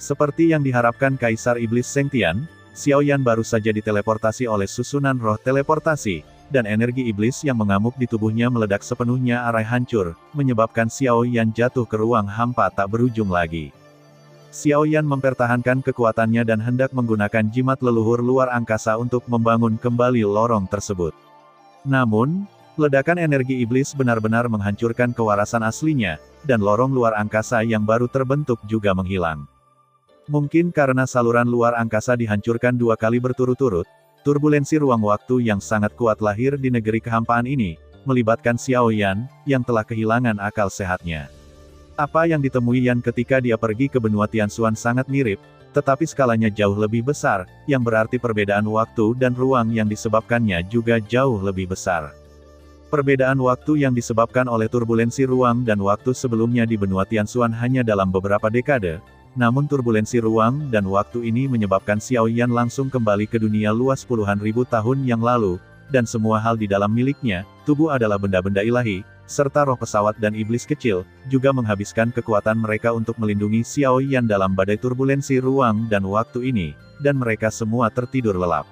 Seperti yang diharapkan Kaisar Iblis Sengtian, Xiaoyan baru saja diteleportasi oleh susunan roh teleportasi, dan energi iblis yang mengamuk di tubuhnya meledak sepenuhnya arai hancur, menyebabkan Xiaoyan jatuh ke ruang hampa tak berujung lagi. Xiaoyan mempertahankan kekuatannya dan hendak menggunakan jimat leluhur luar angkasa untuk membangun kembali lorong tersebut. Namun, ledakan energi iblis benar-benar menghancurkan kewarasan aslinya, dan lorong luar angkasa yang baru terbentuk juga menghilang. Mungkin karena saluran luar angkasa dihancurkan 2 kali berturut-turut, Turbulensi ruang waktu yang sangat kuat lahir di negeri kehampaan ini, melibatkan Xiao Yan, yang telah kehilangan akal sehatnya. Apa yang ditemui Yan ketika dia pergi ke benua Tianxuan sangat mirip, tetapi skalanya jauh lebih besar, yang berarti perbedaan waktu dan ruang yang disebabkannya juga jauh lebih besar. Perbedaan waktu yang disebabkan oleh turbulensi ruang dan waktu sebelumnya di benua Tianxuan hanya dalam beberapa dekade. Namun turbulensi ruang dan waktu ini menyebabkan Xiao Yan langsung kembali ke dunia luas puluhan ribu tahun yang lalu, dan semua hal di dalam miliknya, tubuh adalah benda-benda ilahi, serta roh pesawat dan iblis kecil, juga menghabiskan kekuatan mereka untuk melindungi Xiao Yan dalam badai turbulensi ruang dan waktu ini, dan mereka semua tertidur lelap.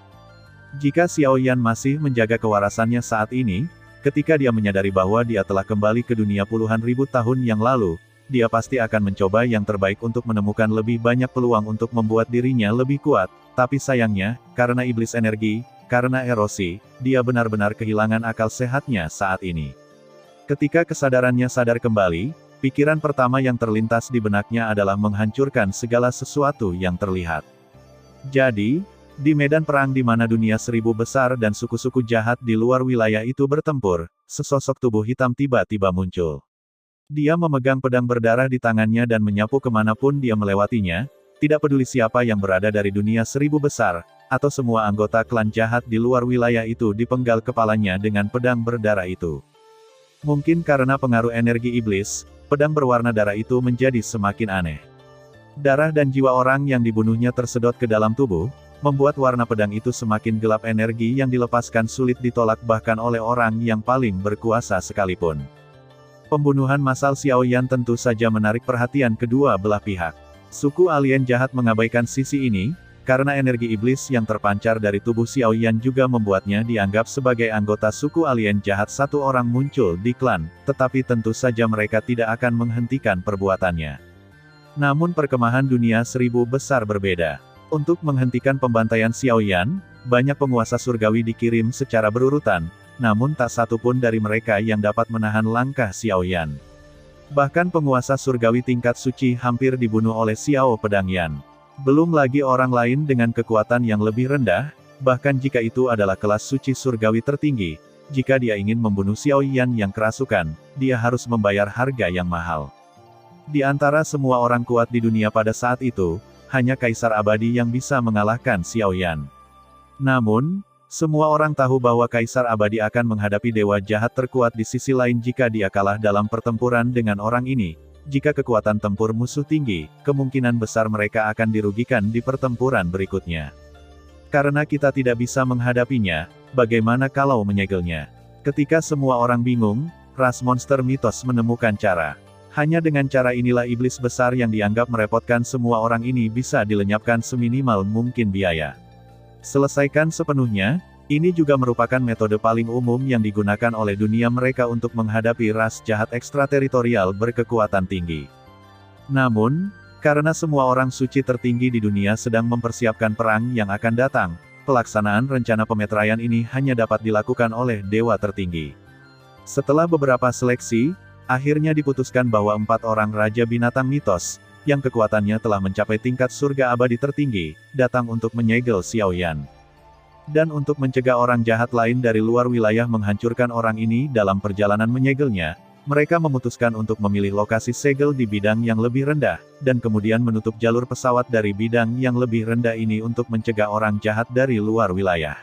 Jika Xiao Yan masih menjaga kewarasannya saat ini, ketika dia menyadari bahwa dia telah kembali ke dunia puluhan ribu tahun yang lalu, dia pasti akan mencoba yang terbaik untuk menemukan lebih banyak peluang untuk membuat dirinya lebih kuat, tapi sayangnya, karena iblis energi, karena erosi, dia benar-benar kehilangan akal sehatnya saat ini. Ketika kesadarannya sadar kembali, pikiran pertama yang terlintas di benaknya adalah menghancurkan segala sesuatu yang terlihat. Jadi, di medan perang di mana dunia seribu besar dan suku-suku jahat di luar wilayah itu bertempur, sesosok tubuh hitam tiba-tiba muncul. Dia memegang pedang berdarah di tangannya dan menyapu kemanapun dia melewatinya, tidak peduli siapa yang berada dari dunia seribu besar, atau semua anggota klan jahat di luar wilayah itu dipenggal kepalanya dengan pedang berdarah itu. Mungkin karena pengaruh energi iblis, pedang berwarna darah itu menjadi semakin aneh. Darah dan jiwa orang yang dibunuhnya tersedot ke dalam tubuh, membuat warna pedang itu semakin gelap. Energi yang dilepaskan sulit ditolak bahkan oleh orang yang paling berkuasa sekalipun. Pembunuhan massal Xiao Yan tentu saja menarik perhatian kedua belah pihak. Suku alien jahat mengabaikan sisi ini, karena energi iblis yang terpancar dari tubuh Xiao Yan juga membuatnya dianggap sebagai anggota suku alien jahat. Satu orang muncul di klan, tetapi tentu saja mereka tidak akan menghentikan perbuatannya. Namun perkemahan dunia seribu besar berbeda. Untuk menghentikan pembantaian Xiao Yan, banyak penguasa surgawi dikirim secara berurutan, namun tak satu pun dari mereka yang dapat menahan langkah Xiao Yan. Bahkan penguasa surgawi tingkat suci hampir dibunuh oleh Xiao Pedang Yan. Belum lagi orang lain dengan kekuatan yang lebih rendah, bahkan jika itu adalah kelas suci surgawi tertinggi, jika dia ingin membunuh Xiao Yan yang kerasukan, dia harus membayar harga yang mahal. Di antara semua orang kuat di dunia pada saat itu, hanya Kaisar Abadi yang bisa mengalahkan Xiao Yan. Namun, semua orang tahu bahwa Kaisar Abadi akan menghadapi dewa jahat terkuat di sisi lain jika dia kalah dalam pertempuran dengan orang ini. Jika kekuatan tempur musuh tinggi, kemungkinan besar mereka akan dirugikan di pertempuran berikutnya. Karena kita tidak bisa menghadapinya, bagaimana kalau menyegelnya? Ketika semua orang bingung, ras monster mitos menemukan cara. Hanya dengan cara inilah iblis besar yang dianggap merepotkan semua orang ini bisa dilenyapkan seminimal mungkin biaya. Selesaikan sepenuhnya, ini juga merupakan metode paling umum yang digunakan oleh dunia mereka untuk menghadapi ras jahat ekstrateritorial berkekuatan tinggi. Namun, karena semua orang suci tertinggi di dunia sedang mempersiapkan perang yang akan datang, pelaksanaan rencana pemeteraian ini hanya dapat dilakukan oleh dewa tertinggi. Setelah beberapa seleksi, akhirnya diputuskan bahwa 4 orang Raja Binatang Mitos, yang kekuatannya telah mencapai tingkat surga abadi tertinggi, datang untuk menyegel Xiao Yan. Dan untuk mencegah orang jahat lain dari luar wilayah menghancurkan orang ini dalam perjalanan menyegelnya, mereka memutuskan untuk memilih lokasi segel di bidang yang lebih rendah, dan kemudian menutup jalur pesawat dari bidang yang lebih rendah ini untuk mencegah orang jahat dari luar wilayah.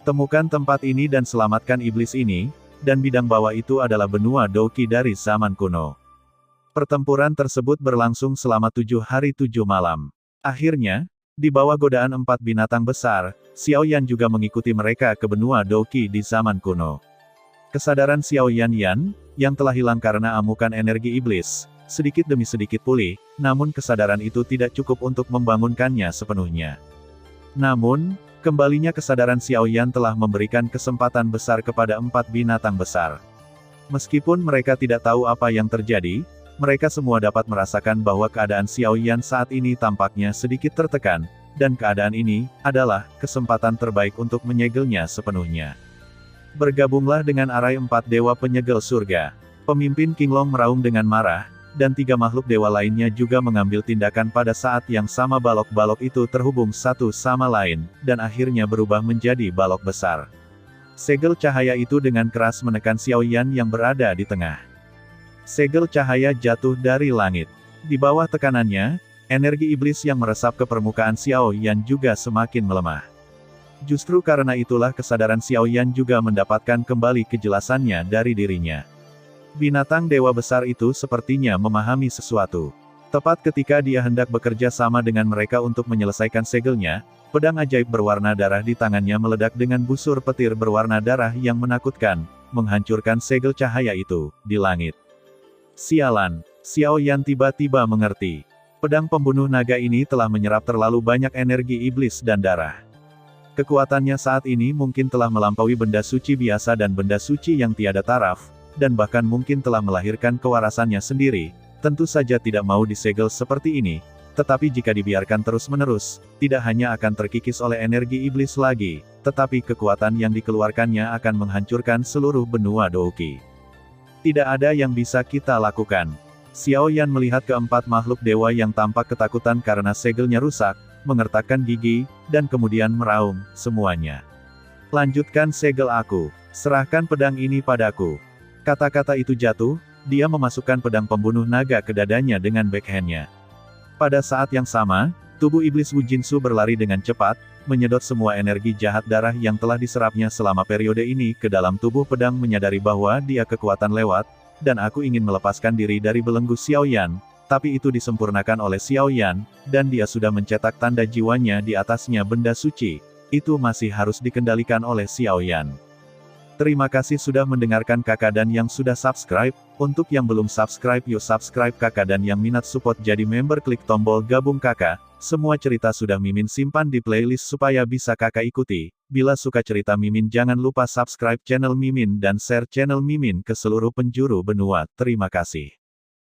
Temukan tempat ini dan selamatkan iblis ini, dan bidang bawah itu adalah benua Douqi dari zaman kuno. Pertempuran tersebut berlangsung selama 7 hari 7 malam. Akhirnya, di bawah godaan 4 binatang besar, Xiao Yan juga mengikuti mereka ke benua Douqi di zaman kuno. Kesadaran Xiao Yan, yang telah hilang karena amukan energi iblis, sedikit demi sedikit pulih, namun kesadaran itu tidak cukup untuk membangunkannya sepenuhnya. Namun, kembalinya kesadaran Xiao Yan telah memberikan kesempatan besar kepada 4 binatang besar. Meskipun mereka tidak tahu apa yang terjadi, mereka semua dapat merasakan bahwa keadaan Xiao Yan saat ini tampaknya sedikit tertekan, dan keadaan ini adalah kesempatan terbaik untuk menyegelnya sepenuhnya. Bergabunglah dengan arai 4 dewa penyegel surga. Pemimpin Qinglong meraung dengan marah, dan 3 makhluk dewa lainnya juga mengambil tindakan pada saat yang sama. Balok-balok itu terhubung satu sama lain, dan akhirnya berubah menjadi balok besar. Segel cahaya itu dengan keras menekan Xiaoyan yang berada di tengah. Segel cahaya jatuh dari langit. Di bawah tekanannya, energi iblis yang meresap ke permukaan Xiaoyan juga semakin melemah. Justru karena itulah kesadaran Xiaoyan juga mendapatkan kembali kejelasannya dari dirinya. Binatang dewa besar itu sepertinya memahami sesuatu. Tepat ketika dia hendak bekerja sama dengan mereka untuk menyelesaikan segelnya, pedang ajaib berwarna darah di tangannya meledak dengan busur petir berwarna darah yang menakutkan, menghancurkan segel cahaya itu di langit. Sialan, Xiaoyan tiba-tiba mengerti. Pedang pembunuh naga ini telah menyerap terlalu banyak energi iblis dan darah. Kekuatannya saat ini mungkin telah melampaui benda suci biasa dan benda suci yang tiada taraf, dan bahkan mungkin telah melahirkan kewarasannya sendiri. Tentu saja tidak mau disegel seperti ini, tetapi jika dibiarkan terus-menerus, tidak hanya akan terkikis oleh energi iblis lagi, tetapi kekuatan yang dikeluarkannya akan menghancurkan seluruh benua Douki. Tidak ada yang bisa kita lakukan. Xiaoyan melihat keempat makhluk dewa yang tampak ketakutan karena segelnya rusak, mengertakkan gigi, dan kemudian meraung, semuanya. Lanjutkan segel aku. Serahkan pedang ini padaku. Kata-kata itu jatuh, dia memasukkan pedang pembunuh naga ke dadanya dengan backhandnya. Pada saat yang sama, tubuh iblis Wu Jinsu berlari dengan cepat, menyedot semua energi jahat darah yang telah diserapnya selama periode ini ke dalam tubuh pedang. Menyadari bahwa dia kekuatan lewat, dan aku ingin melepaskan diri dari belenggu Xiaoyan, tapi itu disempurnakan oleh Xiaoyan, dan dia sudah mencetak tanda jiwanya di atasnya benda suci, itu masih harus dikendalikan oleh Xiaoyan. Terima kasih sudah mendengarkan kakak dan yang sudah subscribe. Untuk yang belum subscribe yuk subscribe kakak, dan yang minat support jadi member klik tombol gabung kakak. Semua cerita sudah Mimin simpan di playlist supaya bisa kakak ikuti. Bila suka cerita Mimin jangan lupa subscribe channel Mimin dan share channel Mimin ke seluruh penjuru benua. Terima kasih.